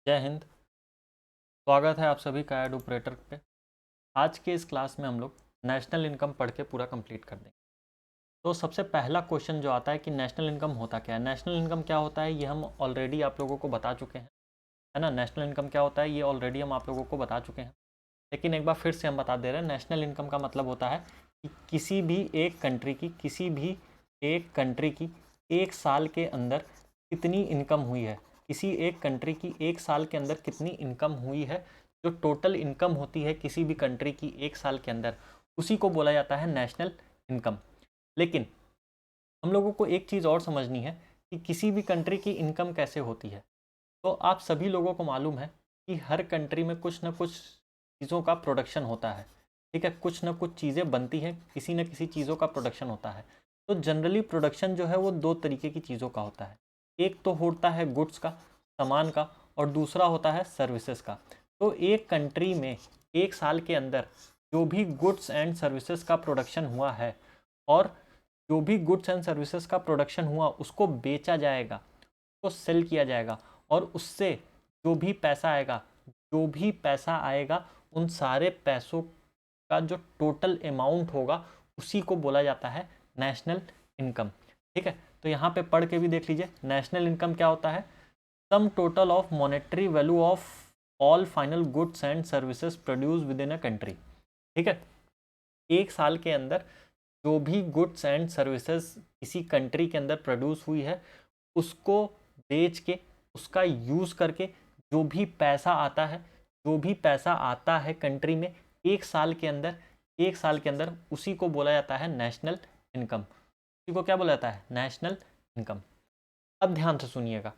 जय हिंद। स्वागत है आप सभी का एड ऑपरेटर पे। आज के इस क्लास में हम लोग नेशनल इनकम पढ़ के पूरा कंप्लीट कर देंगे। तो सबसे पहला क्वेश्चन जो आता है कि नेशनल इनकम होता क्या है। नेशनल इनकम क्या होता है ये हम ऑलरेडी आप लोगों को बता चुके हैं, है ना। नेशनल इनकम क्या होता है ये ऑलरेडी हम आप लोगों को बता चुके हैं, लेकिन एक बार फिर से हम बता दे रहे हैं। नेशनल इनकम का मतलब होता है कि किसी भी एक कंट्री की एक साल के अंदर कितनी इनकम हुई है, किसी एक कंट्री की एक साल के अंदर कितनी इनकम हुई है, जो टोटल इनकम होती है किसी भी कंट्री की एक साल के अंदर, उसी को बोला जाता है नेशनल इनकम। लेकिन हम लोगों को एक चीज़ और समझनी है कि किसी भी कंट्री की इनकम कैसे होती है। तो आप सभी लोगों को मालूम है कि हर कंट्री में कुछ ना कुछ चीज़ों का प्रोडक्शन होता है, ठीक है। कुछ ना कुछ चीज़ें बनती हैं, किसी न किसी चीज़ों का प्रोडक्शन होता है। तो जनरली प्रोडक्शन जो है वो दो तरीके की चीज़ों का होता है। एक तो होता है गुड्स का, सामान का, और दूसरा होता है सर्विसेज का। तो एक कंट्री में एक साल के अंदर जो भी गुड्स एंड सर्विसेज का प्रोडक्शन हुआ है, और जो भी गुड्स एंड सर्विसेज का प्रोडक्शन हुआ उसको बेचा जाएगा, उसको सेल किया जाएगा, और उससे जो भी पैसा आएगा उन सारे पैसों का जो टोटल अमाउंट होगा उसी को बोला जाता है नेशनल इनकम, ठीक है। तो यहाँ पे पढ़ के भी देख लीजिए, नेशनल इनकम क्या होता है। Sum total of monetary value of all final goods and services produce with in a country, ठीक है। एक साल के अंदर जो भी गुड्स एंड सर्विसेज किसी कंट्री के अंदर प्रोड्यूस हुई है, उसको बेच के, उसका यूज़ करके जो भी पैसा आता है कंट्री में एक साल के अंदर उसी को बोला जाता है नेशनल इनकम। उसी को क्या बोला जाता है, नेशनल इनकम। अब ध्यान से सुनिएगा,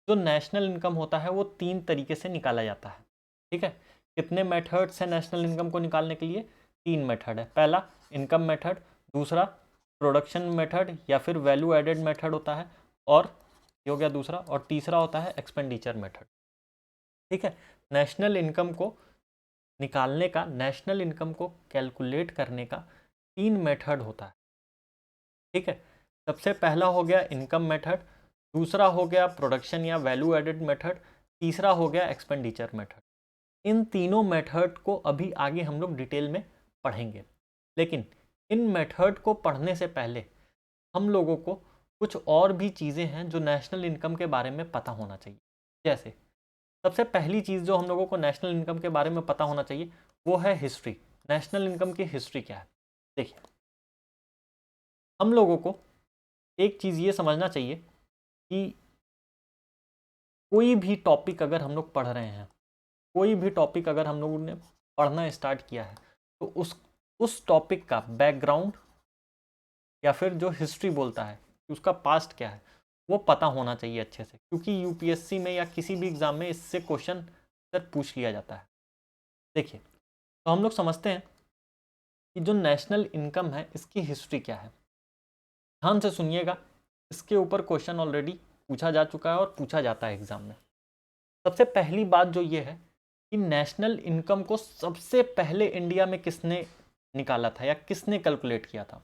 जो नेशनल इनकम होता है वो तीन तरीके से निकाला जाता है, ठीक है। कितने मेथड्स हैं नेशनल इनकम को निकालने के लिए? तीन मेथड है। पहला इनकम मेथड, दूसरा प्रोडक्शन मेथड या फिर वैल्यू एडेड मेथड होता है, और ये हो गया दूसरा, और तीसरा होता है एक्सपेंडिचर मेथड, ठीक है। नेशनल इनकम को निकालने का, नेशनल इनकम को कैलकुलेट करने का तीन मेथड होता है, ठीक है। सबसे पहला हो गया इनकम मेथड, दूसरा हो गया प्रोडक्शन या वैल्यू एडेड मेथड, तीसरा हो गया एक्सपेंडिचर मेथड। इन तीनों मेथड को अभी आगे हम लोग डिटेल में पढ़ेंगे, लेकिन इन मेथड को पढ़ने से पहले हम लोगों को कुछ और भी चीज़ें हैं जो नेशनल इनकम के बारे में पता होना चाहिए। जैसे सबसे पहली चीज़ जो हम लोगों को नेशनल इनकम के बारे में पता होना चाहिए वो है हिस्ट्री। नेशनल इनकम की हिस्ट्री क्या है? देखिए, हम लोगों को एक चीज़ ये समझना चाहिए कि कोई भी टॉपिक अगर हम लोग पढ़ रहे हैं, कोई भी टॉपिक अगर हम लोगों ने पढ़ना स्टार्ट किया है, तो उस टॉपिक का बैकग्राउंड या फिर जो हिस्ट्री बोलता है कि उसका पास्ट क्या है, वो पता होना चाहिए अच्छे से, क्योंकि यूपीएससी में या किसी भी एग्ज़ाम में इससे क्वेश्चन सर पूछ लिया जाता है। देखिए, तो हम लोग समझते हैं कि जो नेशनल इनकम है इसकी हिस्ट्री क्या है। ध्यान से सुनिएगा, इसके ऊपर क्वेश्चन ऑलरेडी पूछा जा चुका है और पूछा जाता है एग्ज़ाम में। सबसे पहली बात जो ये है कि नेशनल इनकम को सबसे पहले इंडिया में किसने निकाला था या किसने कैलकुलेट किया था?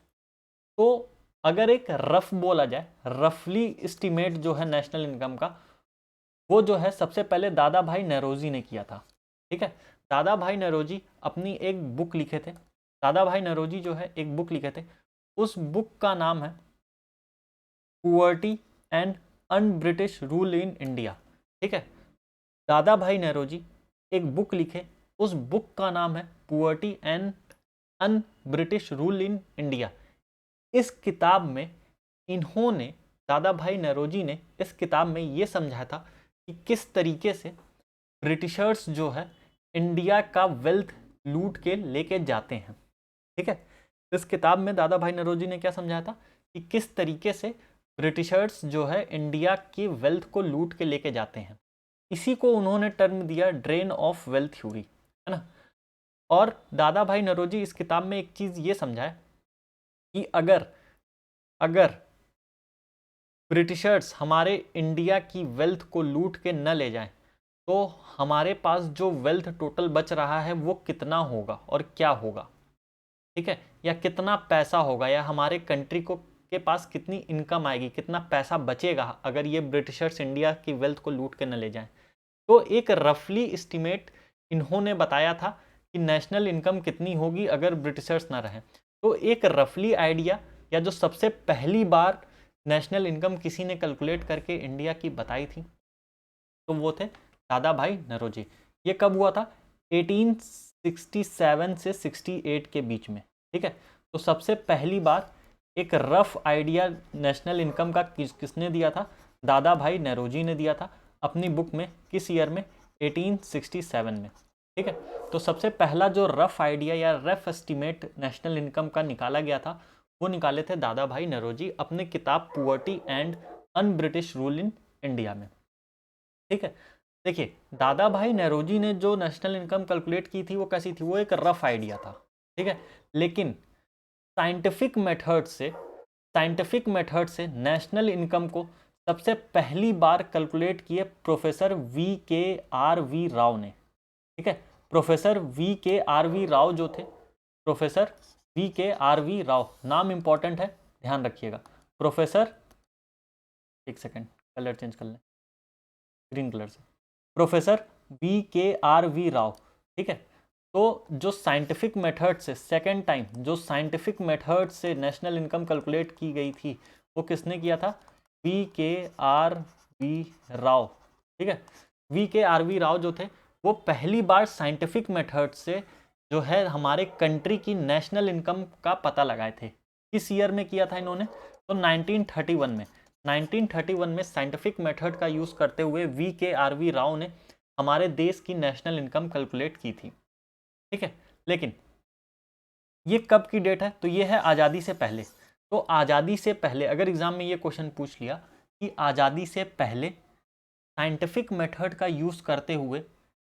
तो अगर एक रफ बोला जाए, रफली एस्टीमेट जो है नेशनल इनकम का, वो जो है सबसे पहले दादा भाई नौरोजी ने किया था, ठीक है। दादा भाई नौरोजी अपनी एक बुक लिखे थे, दादा भाई नौरोजी जो है एक बुक लिखे थे, उस बुक का नाम है poverty and un British rule in India, ठीक है। दादा भाई नौरोजी एक बुक लिखे, उस बुक का नाम है poverty and un British rule in India. इस किताब में इन्होंने, दादा भाई नौरोजी ने इस किताब में ये समझाया था कि किस तरीके से ब्रिटिशर्स जो है इंडिया का वेल्थ लूट के लेके जाते हैं, ठीक है। इस किताब में दादा भाई नौरोजी ने क्या समझाया था कि किस तरीके से ब्रिटिशर्स जो है इंडिया की वेल्थ को लूट के लेके जाते हैं। इसी को उन्होंने टर्म दिया ड्रेन ऑफ वेल्थ थ्योरी, है ना। और दादा भाई नौरोजी इस किताब में एक चीज़ ये समझाए कि अगर अगर ब्रिटिशर्स हमारे इंडिया की वेल्थ को लूट के न ले जाएं, तो हमारे पास जो वेल्थ टोटल बच रहा है वो कितना होगा और क्या होगा, ठीक है। या कितना पैसा होगा, या हमारे कंट्री को के पास कितनी इनकम आएगी, कितना पैसा बचेगा अगर ये ब्रिटिशर्स इंडिया की वेल्थ को लूट के न ले जाएं। तो एक रफली एस्टिमेट इन्होंने बताया था कि नेशनल इनकम कितनी होगी अगर ब्रिटिशर्स ना रहें। तो एक रफली आइडिया या जो सबसे पहली बार नेशनल इनकम किसी ने कैलकुलेट करके इंडिया की बताई थी तो वो थे दादा भाई नौरोजी। ये कब हुआ था? 1867 से 68 के बीच में। ठीक है, तो सबसे पहली बार एक रफ आइडिया नेशनल इनकम का किसने दिया था? दादा भाई नौरोजी ने दिया था अपनी बुक में। किस ईयर में? 1867 में। ठीक है, तो सबसे पहला जो रफ आइडिया या रफ एस्टिमेट नेशनल इनकम का निकाला गया था वो निकाले थे दादा भाई नौरोजी अपने किताब poverty and un British rule in India में। ठीक है, देखिए दादा भाई नौरोजी ने जो नेशनल इनकम कैलकुलेट की थी वो कैसी थी? वो एक रफ आइडिया था। ठीक है, लेकिन साइंटिफिक मेथड से नेशनल इनकम को सबसे पहली बार कैलकुलेट किए प्रोफेसर VKRV राव ने। ठीक है, प्रोफेसर VKRV राव जो थे, प्रोफेसर VKRV राव, नाम इंपॉर्टेंट है, ध्यान रखिएगा। प्रोफेसर, एक सेकेंड कलर चेंज कर लें ग्रीन कलर से, प्रोफेसर VKRV राव। ठीक है, तो जो साइंटिफिक मेथड से सेकेंड टाइम जो साइंटिफिक मेथड से नेशनल इनकम कैलकुलेट की गई थी वो किसने किया था? VKRV राव। ठीक है, VKRV राव जो थे वो पहली बार साइंटिफिक मेथड से जो है हमारे कंट्री की नेशनल इनकम का पता लगाए थे। किस ईयर में किया था इन्होंने? तो 1931 में साइंटिफिक मेथड का यूज करते हुए VKRV राव ने हमारे देश की नेशनल इनकम कैलकुलेट की थी। ठीक है, लेकिन ये कब की डेट है? तो ये है आज़ादी से पहले। तो आज़ादी से पहले अगर एग्जाम में ये क्वेश्चन पूछ लिया कि आज़ादी से पहले साइंटिफिक मेथड का यूज करते हुए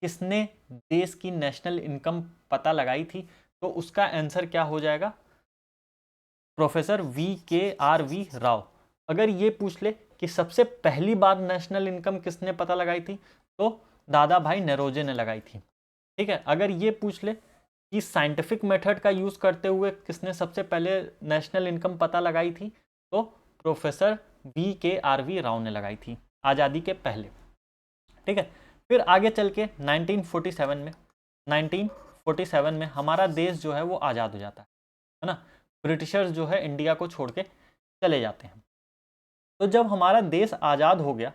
किसने देश की नेशनल इनकम पता लगाई थी, तो उसका आंसर क्या हो जाएगा? Professor VKRV Rao. अगर ये पूछ ले कि सबसे पहली बार नेशनल इनकम किसने पता लगाई थी, तो दादा भाई नौरोजी ने लगाई थी। ठीक है, अगर ये पूछ ले कि साइंटिफिक मेथड का यूज करते हुए किसने सबसे पहले नेशनल इनकम पता लगाई थी, तो प्रोफेसर VKRV राव ने लगाई थी आज़ादी के पहले। ठीक है, फिर आगे चल के 1947 में हमारा देश जो है वो आज़ाद हो जाता है ना। ब्रिटिशर्स जो है इंडिया को छोड़ के चले जाते हैं। तो जब हमारा देश आज़ाद हो गया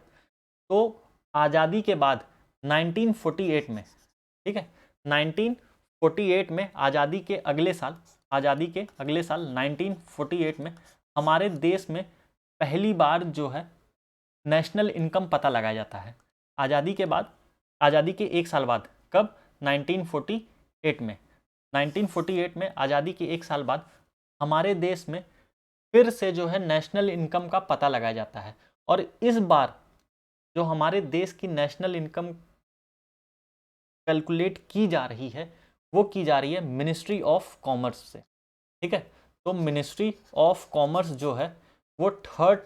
तो आज़ादी के बाद 1948 में, ठीक है, 1948 में आज़ादी के अगले साल 1948 में हमारे देश में पहली बार जो है नेशनल इनकम पता लगाया जाता है। आज़ादी के बाद, आज़ादी के एक साल बाद, कब? 1948 में। 1948 में आज़ादी के एक साल बाद हमारे देश में फिर से जो है नेशनल इनकम का पता लगाया जाता है। और इस बार जो हमारे देश की नेशनल इनकम कैलकुलेट की जा रही है वो की जा रही है मिनिस्ट्री ऑफ कॉमर्स से। ठीक है, तो मिनिस्ट्री ऑफ कॉमर्स जो है वो थर्ड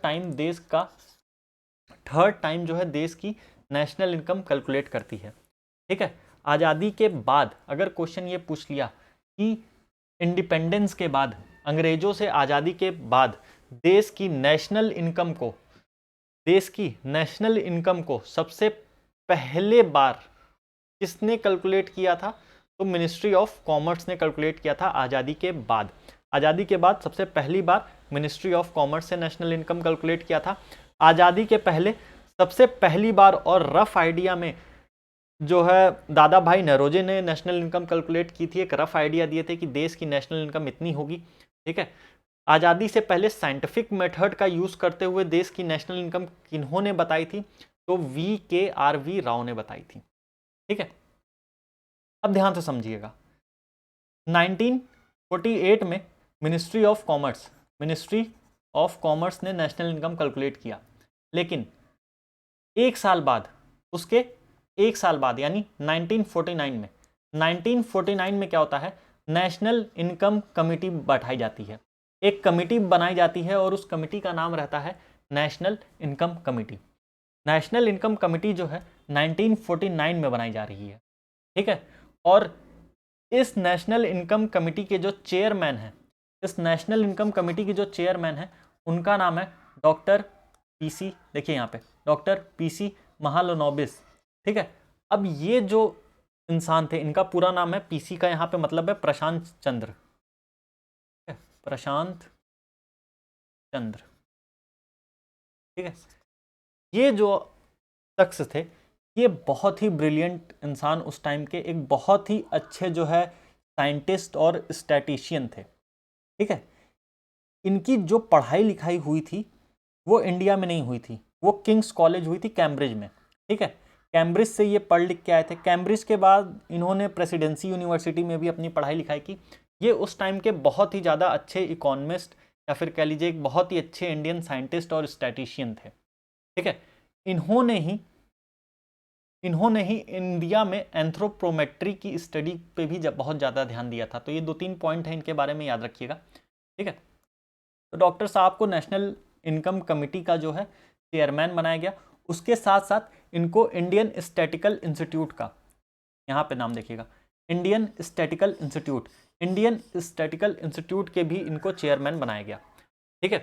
टाइम जो है देश की नेशनल इनकम कैलकुलेट करती है। ठीक है, आज़ादी के बाद अगर क्वेश्चन ये पूछ लिया कि इंडिपेंडेंस के बाद, अंग्रेजों से आज़ादी के बाद देश की नेशनल इनकम को सबसे पहले बार किसने कैलकुलेट किया था, तो मिनिस्ट्री ऑफ कॉमर्स ने कैलकुलेट किया था आज़ादी के बाद। आज़ादी के बाद सबसे पहली बार मिनिस्ट्री ऑफ कॉमर्स से नेशनल इनकम कैलकुलेट किया था। आज़ादी के पहले सबसे पहली बार और रफ आइडिया में जो है दादा भाई नौरोजी ने नेशनल इनकम कैलकुलेट की थी, एक रफ आइडिया दिए थे कि देश की नेशनल इनकम इतनी होगी। ठीक है, आज़ादी से पहले साइंटिफिक मेथड का यूज करते हुए देश की नेशनल इनकम किन्होंने बताई थी, तो VKRV राव ने बताई थी। ठीक है, अब ध्यान से समझिएगा, 1948 में मिनिस्ट्री ऑफ कॉमर्स ने नेशनल इनकम कैलकुलेट किया, लेकिन एक साल बाद, उसके एक साल बाद यानी 1949 में क्या होता है, नेशनल इनकम कमिटी बैठाई जाती है, एक कमिटी बनाई जाती है और उस कमिटी का नाम रहता है national income committee. National income committee जो है 1949 में बनाई जा रही है। ठीक है, और इस नेशनल इनकम कमिटी के जो चेयरमैन हैं, उनका नाम है डॉक्टर PC, देखिए यहाँ पे डॉक्टर PC महालनोबिस। ठीक है। अब ये जो इंसान थे, इनका पूरा नाम है, पीसी का यहाँ पे मतलब है प्रशांत चंद्र, प्रशांत चंद्र, ठीक है। ये जो शख्स थे, ये बहुत ही ब्रिलियंट इंसान, उस टाइम के एक बहुत ही अच्छे जो है साइंटिस्ट और स्टैटिशियन थे, ठीक है। इनकी जो पढ़ाई लिखाई हुई थी वो इंडिया में नहीं हुई थी, वो किंग्स कॉलेज हुई थी कैम्ब्रिज में, ठीक है। कैम्ब्रिज से ये पढ़ लिख के आए थे। कैम्ब्रिज के बाद इन्होंने प्रेसिडेंसी यूनिवर्सिटी में भी अपनी पढ़ाई लिखाई की। ये उस टाइम के बहुत ही ज़्यादा अच्छे इकोनॉमिस्ट या फिर कह लीजिए एक बहुत ही अच्छे इंडियन साइंटिस्ट और स्टैटिशियन थे, ठीक है। इन्होंने ही इंडिया में एंथ्रोपोमेट्री की स्टडी पे भी बहुत ज़्यादा ध्यान दिया था। तो ये 2-3 पॉइंट हैं, इनके बारे में याद रखिएगा, ठीक है। तो डॉक्टर साहब को नेशनल इनकम कमेटी का जो है चेयरमैन बनाया गया। उसके साथ साथ इनको इंडियन स्टैटिकल इंस्टीट्यूट का, यहाँ पे नाम देखिएगा, इंडियन स्टैटिकल इंस्टीट्यूट के भी इनको चेयरमैन बनाया गया, ठीक है।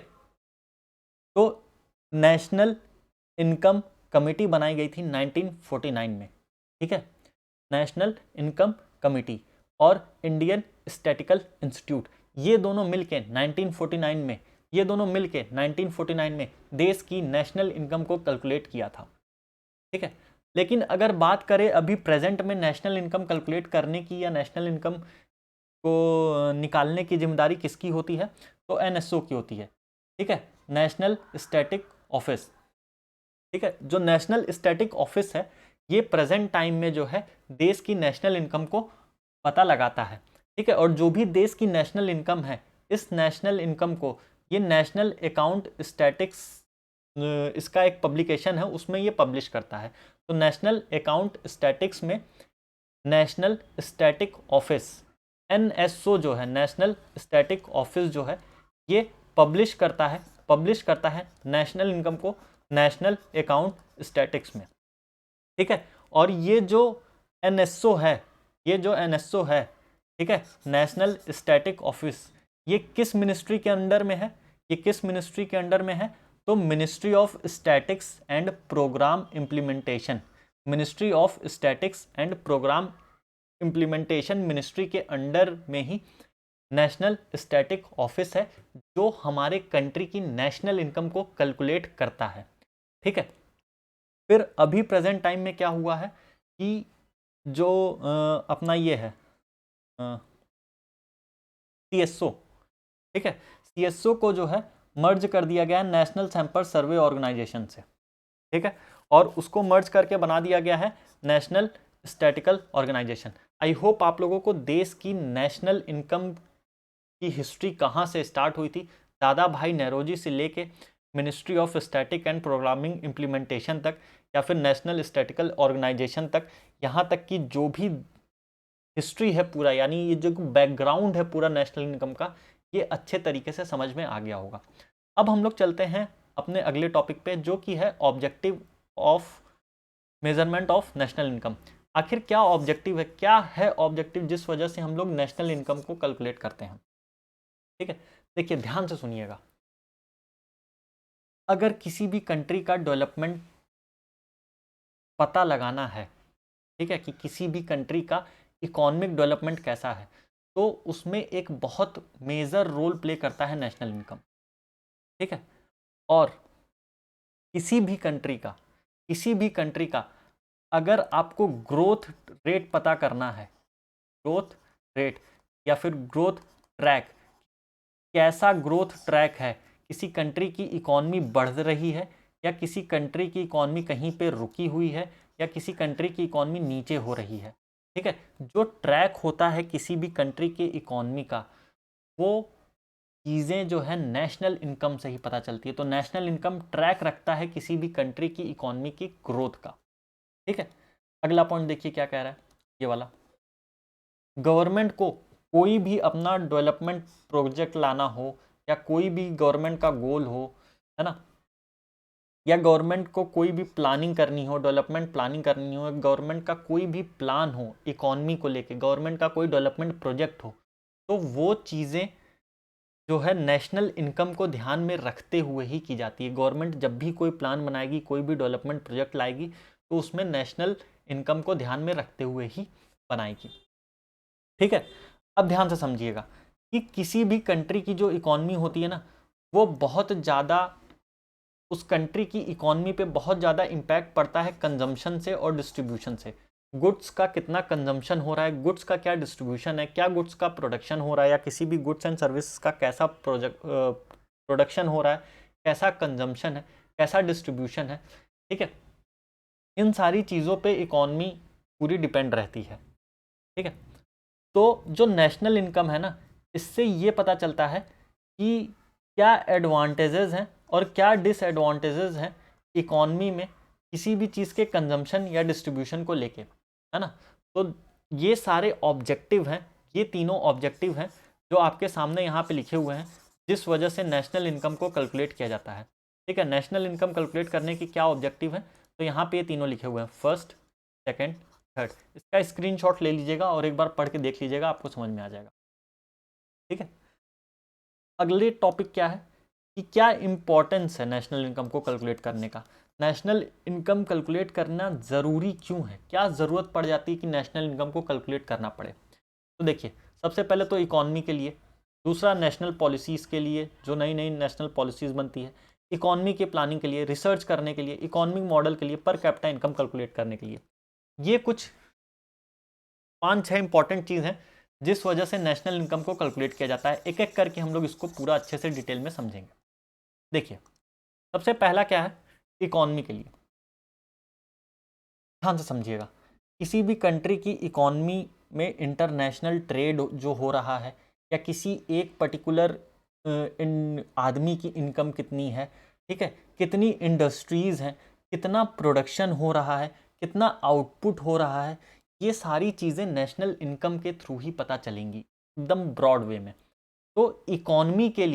तो नेशनल इनकम कमेटी बनाई गई थी 1949 में, ठीक है। नेशनल इनकम कमेटी और इंडियन स्टैटिकल इंस्टीट्यूट, ये दोनों मिलके 1949 में देश की नेशनल इनकम को कैलकुलेट किया था, ठीक है। लेकिन अगर बात करें अभी प्रेजेंट में नेशनल इनकम कैलकुलेट करने की या नेशनल इनकम को निकालने की जिम्मेदारी किसकी होती है, तो एनएसओ की होती है, ठीक है, नेशनल स्टैटिक ऑफिस, ठीक है। जो नेशनल स्टैटिक ऑफिस है, ये प्रेजेंट टाइम में जो है देश की नेशनल इनकम को पता लगाता है, ठीक है। और जो भी देश की नेशनल इनकम है, इस नेशनल इनकम को ये नेशनल अकाउंट स्टैटिक्स, इसका एक पब्लिकेशन है, उसमें ये पब्लिश करता है। तो नेशनल अकाउंट स्टैटिक्स में नेशनल स्टैटिक ऑफिस, एनएसओ जो है, नेशनल स्टैटिक ऑफिस जो है, ये पब्लिश करता है नेशनल इनकम को नेशनल अकाउंट स्टैटिक्स में, ठीक है। और ये जो एनएसओ है, ठीक है, नेशनल स्टैटिक ऑफिस, ये किस मिनिस्ट्री के अंडर में है, तो ministry of statics and programme implementation, ministry के अंडर में ही नेशनल स्टैटिक ऑफिस है, जो हमारे कंट्री की नेशनल इनकम को कैलकुलेट करता है, ठीक है। फिर अभी प्रेजेंट टाइम में क्या हुआ है कि जो अपना ये है सीएसओ, ठीक है, सीएसओ को जो है मर्ज कर दिया गया है नेशनल सैंपल सर्वे ऑर्गेनाइजेशन से, ठीक है। और उसको मर्ज करके बना दिया गया है national statical organisation. I hope आप लोगों को देश की नेशनल इनकम की हिस्ट्री कहाँ से स्टार्ट हुई थी, दादा भाई नेरोजी से लेके ministry of static and programming implementation तक, या फिर नेशनल स्टैटिकल ऑर्गेनाइजेशन तक, यहाँ तक की जो भी हिस्ट्री है पूरा, यानी ये जो बैकग्राउंड है पूरा नेशनल इनकम का, ये अच्छे तरीके से समझ में आ गया होगा। अब हम लोग चलते हैं अपने अगले टॉपिक पे, जो कि है objective of measurement of national income. आखिर क्या ऑब्जेक्टिव है, क्या है ऑब्जेक्टिव जिस वजह से हम लोग नेशनल इनकम को कैलकुलेट करते हैं, ठीक है। देखिए ध्यान से सुनिएगा, अगर किसी भी कंट्री का डेवलपमेंट पता लगाना है, ठीक है, कि किसी भी कंट्री का इकोनॉमिक डेवलपमेंट कैसा है, तो उसमें एक बहुत मेजर रोल प्ले करता है नेशनल इनकम, ठीक है। और किसी भी कंट्री का अगर आपको ग्रोथ रेट पता करना है, ग्रोथ रेट या फिर ग्रोथ ट्रैक, कैसा ग्रोथ ट्रैक है, किसी कंट्री की इकॉनमी बढ़ रही है या किसी कंट्री की इकॉनमी कहीं पे रुकी हुई है या किसी कंट्री की इकॉनमी नीचे हो रही है, ठीक है। जो ट्रैक होता है किसी भी कंट्री के इकॉनमी का, वो चीज़ें जो है नेशनल इनकम से ही पता चलती है। तो नेशनल इनकम ट्रैक रखता है किसी भी कंट्री की इकॉनमी की ग्रोथ का, ठीक है। अगला पॉइंट देखिए क्या कह रहा है, ये वाला, गवर्नमेंट को कोई भी अपना डेवलपमेंट प्रोजेक्ट लाना हो या कोई भी गवर्नमेंट का गोल हो, है ना, या गवर्नमेंट को कोई भी प्लानिंग करनी हो, डेवलपमेंट प्लानिंग करनी हो, गवर्नमेंट का कोई भी प्लान हो इकॉनमी को लेके, गवर्नमेंट का कोई डेवलपमेंट प्रोजेक्ट हो, तो वो चीज़ें जो है नेशनल इनकम को ध्यान में रखते हुए ही की जाती है। गवर्नमेंट जब भी कोई प्लान बनाएगी, कोई भी डेवलपमेंट प्रोजेक्ट लाएगी, तो उसमें नेशनल इनकम को ध्यान में रखते हुए ही बनाएगी। ठीक है, अब ध्यान से समझिएगा कि किसी भी कंट्री की जो इकॉनमी होती है ना, वो बहुत ज़्यादा, उस कंट्री की इकॉनमी पे बहुत ज़्यादा इम्पैक्ट पड़ता है कंजम्पशन से और डिस्ट्रीब्यूशन से। गुड्स का कितना कंजम्पशन हो रहा है, गुड्स का क्या डिस्ट्रीब्यूशन है, क्या गुड्स का प्रोडक्शन हो रहा है, या किसी भी गुड्स एंड सर्विस का कैसा प्रोडक्शन हो रहा है, कैसा कंजम्पशन है, कैसा डिस्ट्रीब्यूशन है। ठीक है, इन सारी चीज़ों पे इकॉनमी पूरी डिपेंड रहती है। ठीक है, तो जो नेशनल इनकम है ना, इससे ये पता चलता है कि क्या एडवांटेजेस हैं और क्या डिसएडवांटेजेस हैं इकॉनमी में किसी भी चीज़ के कंजम्पशन या डिस्ट्रीब्यूशन को लेके, है ना। तो ये सारे ऑब्जेक्टिव हैं, ये तीनों ऑब्जेक्टिव हैं जो आपके सामने यहाँ पे लिखे हुए हैं, जिस वजह से नेशनल इनकम को कैलकुलेट किया जाता है। ठीक है, नेशनल इनकम कैलकुलेट करने की क्या ऑब्जेक्टिव है, तो यहाँ पे ये तीनों लिखे हुए हैं, फर्स्ट, सेकेंड, थर्ड। इसका स्क्रीनशॉट ले लीजिएगा और एक बार पढ़ के देख लीजिएगा, आपको समझ में आ जाएगा। ठीक है, अगले टॉपिक क्या है कि क्या इंपॉर्टेंस है नेशनल इनकम को कैलकुलेट करने का। नेशनल इनकम कैलकुलेट करना ज़रूरी क्यों है, क्या ज़रूरत पड़ जाती है कि नेशनल इनकम को कैलकुलेट करना पड़े। तो देखिए, सबसे पहले तो इकॉनमी के लिए, दूसरा नेशनल पॉलिसीज़ के लिए, जो नई नई नेशनल पॉलिसीज़ बनती है, इकॉनमी के प्लानिंग के लिए, रिसर्च करने के लिए, इकोनॉमिक मॉडल के लिए, पर कैपिटा इनकम कैलकुलेट करने के लिए। ये कुछ 5-6 इंपॉर्टेंट चीज़ हैं जिस वजह से नेशनल इनकम को कैलकुलेट किया जाता है। एक एक करके हम लोग इसको पूरा अच्छे से डिटेल में समझेंगे। देखिए, सबसे पहला क्या है, इकॉनमी के लिए ध्यान से समझिएगा। किसी भी कंट्री की इकॉनमी में इंटरनेशनल ट्रेड जो हो रहा है, या किसी एक पर्टिकुलर आदमी की इनकम कितनी है, ठीक है, कितनी इंडस्ट्रीज़ हैं, कितना प्रोडक्शन हो रहा है, कितना आउटपुट हो रहा है, ये सारी चीज़ें नेशनल इनकम के थ्रू ही पता चलेंगी, एकदम ब्रॉड वे में। तो इकॉनमी के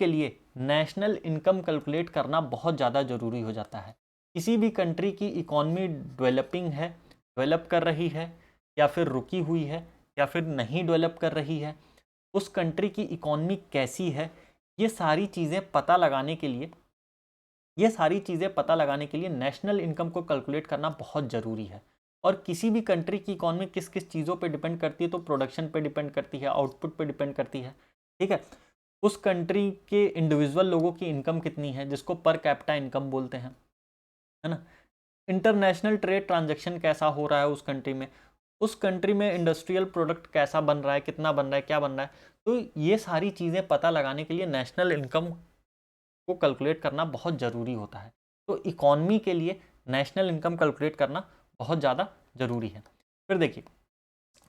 लिए नेशनल इनकम कैलकुलेट करना बहुत ज़्यादा ज़रूरी हो जाता है। किसी भी कंट्री की इकॉनमी डेवलपिंग है, डेवलप कर रही है, या फिर रुकी हुई है, या फिर नहीं डेवलप कर रही है, उस कंट्री की इकॉनमी कैसी है, ये सारी चीज़ें पता लगाने के लिए नेशनल इनकम को कैलकुलेट करना बहुत ज़रूरी है। और किसी भी कंट्री की इकॉनमी किस किस चीज़ों पे डिपेंड करती है, तो प्रोडक्शन पे डिपेंड करती है, आउटपुट पे डिपेंड करती है। ठीक है, उस कंट्री के इंडिविजुअल लोगों की इनकम कितनी है, जिसको पर कैपिटा इनकम बोलते हैं, है ना। इंटरनेशनल ट्रेड ट्रांजैक्शन कैसा हो रहा है उस कंट्री में, उस कंट्री में इंडस्ट्रियल प्रोडक्ट कैसा बन रहा है, कितना बन रहा है, क्या बन रहा है। तो ये सारी चीज़ें पता लगाने के लिए नेशनल इनकम को कैलकुलेट करना बहुत ज़रूरी होता है। तो इकॉनमी के लिए नेशनल इनकम कैलकुलेट करना बहुत ज़्यादा ज़रूरी है। फिर देखिए,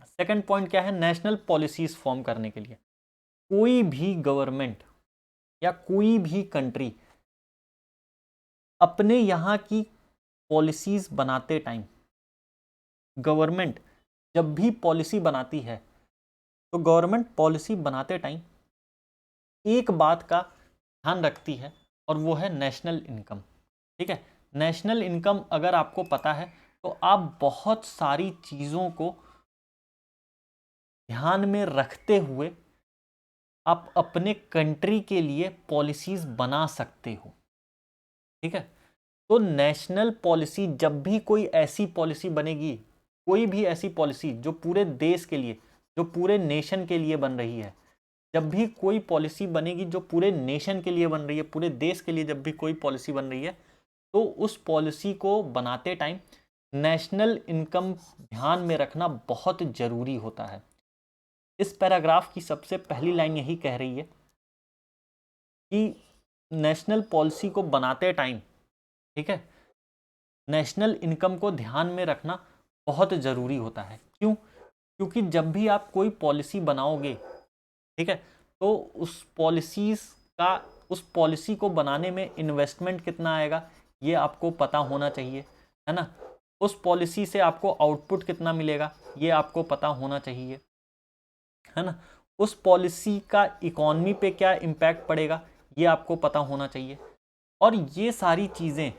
सेकंड पॉइंट क्या है, नेशनल पॉलिसीज़ फॉर्म करने के लिए कोई भी गवर्नमेंट या कोई भी कंट्री अपने यहाँ की पॉलिसीज़ बनाते टाइम, गवर्नमेंट जब भी पॉलिसी बनाती है, तो गवर्नमेंट पॉलिसी बनाते टाइम एक बात का ध्यान रखती है, और वो है नेशनल इनकम। ठीक है, नेशनल इनकम अगर आपको पता है तो आप बहुत सारी चीज़ों को ध्यान में रखते हुए आप अपने कंट्री के लिए पॉलिसीज़ बना सकते हो। ठीक है, तो नेशनल पॉलिसी, जब भी कोई ऐसी पॉलिसी बनेगी, कोई भी ऐसी पॉलिसी जो पूरे देश के लिए, जो पूरे नेशन के लिए बन रही है, जब भी कोई पॉलिसी बनेगी जो पूरे नेशन के लिए बन रही है, पूरे देश के लिए जब भी कोई पॉलिसी बन रही है, तो उस पॉलिसी को बनाते टाइम नेशनल इनकम ध्यान में रखना बहुत ज़रूरी होता है। इस पैराग्राफ की सबसे पहली लाइन यही कह रही है कि नेशनल पॉलिसी को बनाते टाइम, ठीक है, नेशनल इनकम को ध्यान में रखना बहुत ज़रूरी होता है। क्यों? क्योंकि जब भी आप कोई पॉलिसी बनाओगे, ठीक है, तो उस पॉलिसी को बनाने में इन्वेस्टमेंट कितना आएगा, ये आपको पता होना चाहिए, है ना। उस पॉलिसी से आपको आउटपुट कितना मिलेगा, ये आपको पता होना चाहिए, है ना। उस पॉलिसी का इकॉनमी पे क्या इम्पैक्ट पड़ेगा, ये आपको पता होना चाहिए। और ये सारी चीज़ें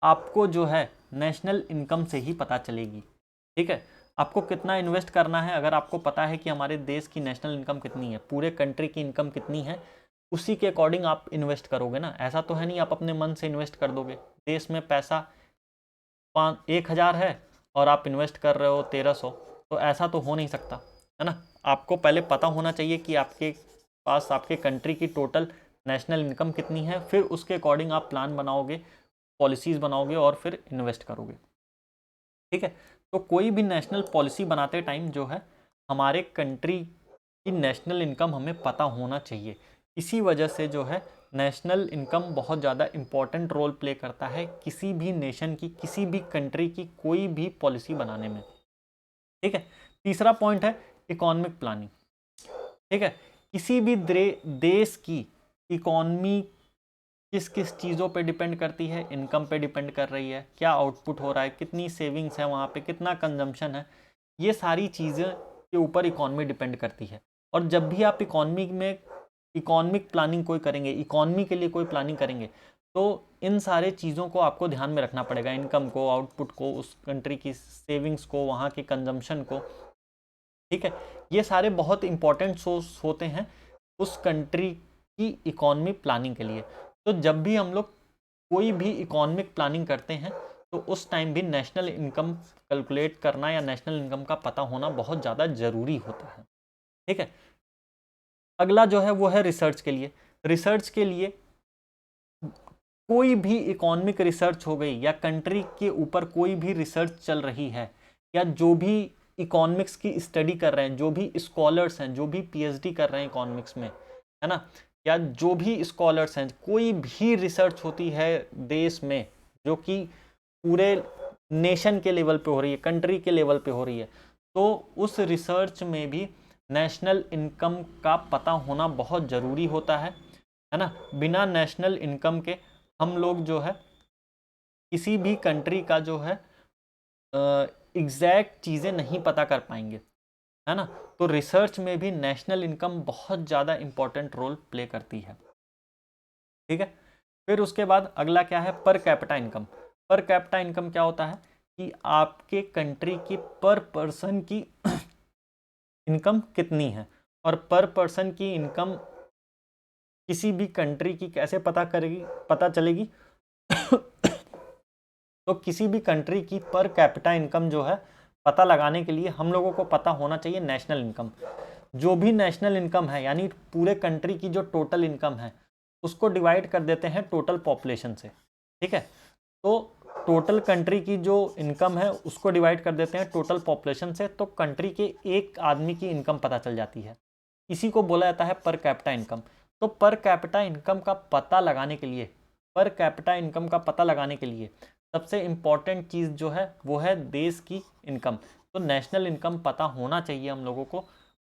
आपको जो है नेशनल इनकम से ही पता चलेगी। ठीक है, आपको कितना इन्वेस्ट करना है, अगर आपको पता है कि हमारे देश की नेशनल इनकम कितनी है, पूरे कंट्री की इनकम कितनी है, उसी के अकॉर्डिंग आप इन्वेस्ट करोगे ना। ऐसा तो है नहीं आप अपने मन से इन्वेस्ट कर दोगे। देश में पैसा 1,000 है और आप इन्वेस्ट कर रहे हो 1,300, तो ऐसा तो हो नहीं सकता, है ना। आपको पहले पता होना चाहिए कि आपके पास आपके कंट्री की टोटल नेशनल इनकम कितनी है, फिर उसके अकॉर्डिंग आप प्लान बनाओगे, पॉलिसीज बनाओगे और फिर इन्वेस्ट करोगे। ठीक है, तो कोई भी नेशनल पॉलिसी बनाते टाइम जो है हमारे कंट्री की नेशनल इनकम हमें पता होना चाहिए। इसी वजह से जो है नेशनल इनकम बहुत ज़्यादा इम्पॉर्टेंट रोल प्ले करता है किसी भी नेशन की, किसी भी कंट्री की कोई भी पॉलिसी बनाने में। ठीक है, तीसरा पॉइंट है इकोनॉमिक प्लानिंग। ठीक है, किसी भी देश की इकोनॉमी किस किस चीज़ों पे डिपेंड करती है, इनकम पे डिपेंड कर रही है, क्या आउटपुट हो रहा है, कितनी सेविंग्स है वहाँ पे, कितना कंजम्पशन है, ये सारी चीज़ें के ऊपर इकोनॉमी डिपेंड करती है। और जब भी आप इकोनॉमी में इकोनॉमिक प्लानिंग कोई करेंगे, इकोनॉमी के लिए कोई प्लानिंग करेंगे, तो इन सारे चीज़ों को आपको ध्यान में रखना पड़ेगा, इनकम को, आउटपुट को, उस कंट्री की सेविंग्स को, वहाँ के कंजम्पशन को। ठीक है, ये सारे बहुत इंपॉर्टेंट सोर्स होते हैं उस कंट्री की इकोनॉमी प्लानिंग के लिए। तो जब भी हम लोग कोई भी इकोनॉमिक प्लानिंग करते हैं तो उस टाइम भी नेशनल इनकम कैलकुलेट करना या नेशनल इनकम का पता होना बहुत ज़्यादा ज़रूरी होता है। ठीक है, अगला जो है वो है रिसर्च के लिए। रिसर्च के लिए कोई भी इकोनॉमिक रिसर्च हो गई या कंट्री के ऊपर कोई भी रिसर्च चल रही है, या जो भी इकोनॉमिक्स की स्टडी कर रहे हैं, जो भी स्कॉलर्स हैं, जो भी पीएचडी कर रहे हैं इकोनॉमिक्स में, है ना, या जो भी स्कॉलर्स हैं, कोई भी रिसर्च होती है देश में जो कि पूरे नेशन के लेवल पे हो रही है, कंट्री के लेवल पे हो रही है, तो उस रिसर्च में भी नेशनल इनकम का पता होना बहुत ज़रूरी होता है ना। बिना नेशनल इनकम के हम लोग जो है किसी भी कंट्री का जो है एग्जैक्ट चीज़ें नहीं पता कर पाएंगे, है ना। तो रिसर्च में भी नेशनल इनकम बहुत ज़्यादा इम्पोर्टेंट रोल प्ले करती है। ठीक है, फिर उसके बाद अगला क्या है, per capita income. Per capita income क्या होता है कि आपके कंट्री की पर पर्सन की इनकम कितनी है, और पर पर्सन की इनकम किसी भी कंट्री की कैसे पता चलेगी तो किसी भी कंट्री की पर कैपिटा इनकम जो है पता लगाने के लिए हम लोगों को पता होना चाहिए नेशनल इनकम। जो भी नेशनल इनकम है यानी पूरे कंट्री की जो टोटल इनकम है उसको डिवाइड कर देते हैं टोटल पॉपुलेशन से। ठीक है, तो टोटल कंट्री की जो इनकम है उसको डिवाइड कर देते हैं टोटल पॉपुलेशन से, तो कंट्री के एक आदमी की इनकम पता चल जाती है। इसी को बोला जाता है पर कैपिटा इनकम। तो पर कैपिटा इनकम का पता लगाने के लिए, पर कैपिटा इनकम का पता लगाने के लिए सबसे इम्पॉर्टेंट चीज़ जो है वो है देश की इनकम। तो नेशनल इनकम पता होना चाहिए हम लोगों को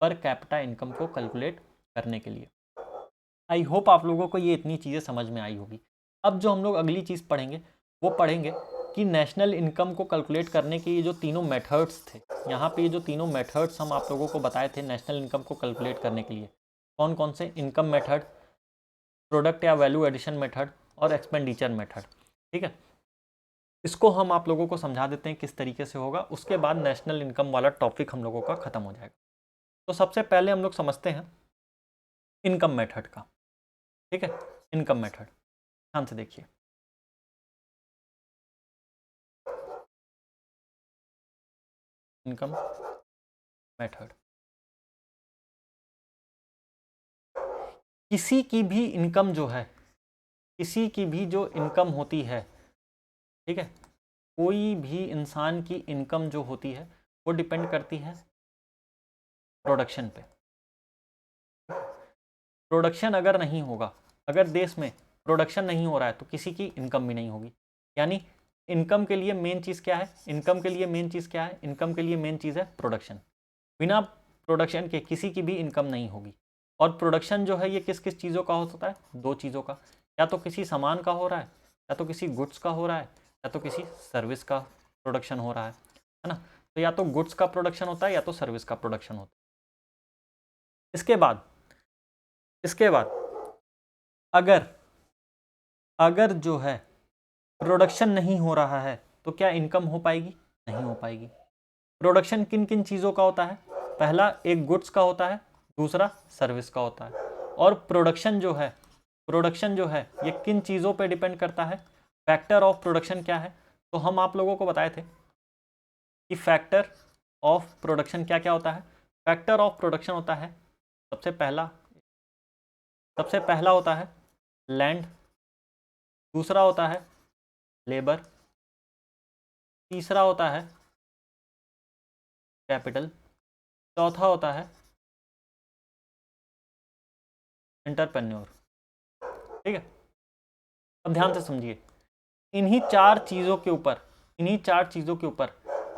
पर कैपिटा इनकम को कैलकुलेट करने के लिए। आई होप आप लोगों को ये इतनी चीज़ें समझ में आई होगी। अब जो हम लोग अगली चीज़ पढ़ेंगे वो पढ़ेंगे कि नेशनल इनकम को कैलकुलेट करने के ये जो तीनों मेथड्स थे, यहाँ पे ये जो तीनों मेथड्स हम आप लोगों को बताए थे नेशनल इनकम को कैलकुलेट करने के लिए, कौन कौन से, इनकम मेथड, प्रोडक्ट या वैल्यू एडिशन मेथड और एक्सपेंडिचर मेथड। ठीक है, इसको हम आप लोगों को समझा देते हैं किस तरीके से होगा, उसके बाद नेशनल इनकम वाला टॉपिक हम लोगों का ख़त्म हो जाएगा। तो सबसे पहले हम लोग समझते हैं इनकम मेथड का। ठीक है, इनकम मेथड ध्यान से देखिए। इनकम मेथड, किसी की भी इनकम जो है, किसी की भी जो इनकम होती है, ठीक है, कोई भी इंसान की इनकम जो होती है वो डिपेंड करती है प्रोडक्शन पे। प्रोडक्शन अगर नहीं होगा, अगर देश में प्रोडक्शन नहीं हो रहा है तो किसी की इनकम भी नहीं होगी। यानी इनकम के लिए मेन चीज़ क्या है, इनकम के लिए मेन चीज़ क्या है, इनकम के लिए मेन चीज़ है प्रोडक्शन। बिना प्रोडक्शन के किसी की भी इनकम नहीं होगी। और प्रोडक्शन जो है ये किस किस चीज़ों का होता है, दो चीज़ों का, या तो किसी सामान का हो रहा है, या तो किसी गुड्स का हो रहा है, या तो किसी सर्विस का प्रोडक्शन हो रहा है ना। तो या तो गुड्स का प्रोडक्शन होता है या तो सर्विस का प्रोडक्शन होता है। इसके बाद अगर जो है प्रोडक्शन नहीं हो रहा है तो क्या इनकम हो पाएगी, नहीं हो पाएगी। प्रोडक्शन किन किन चीज़ों का होता है, पहला एक गुड्स का होता है, दूसरा सर्विस का होता है। और प्रोडक्शन जो है ये किन चीज़ों पे डिपेंड करता है? फैक्टर ऑफ प्रोडक्शन क्या है? तो हम आप लोगों को बताए थे कि फैक्टर ऑफ प्रोडक्शन क्या क्या होता है। फैक्टर ऑफ प्रोडक्शन होता है सबसे पहला होता है लैंड, दूसरा होता है लेबर, तीसरा होता है कैपिटल, चौथा होता है एंटरप्रेन्योर। ठीक है, अब ध्यान से समझिए, इन्हीं चार चीज़ों के ऊपर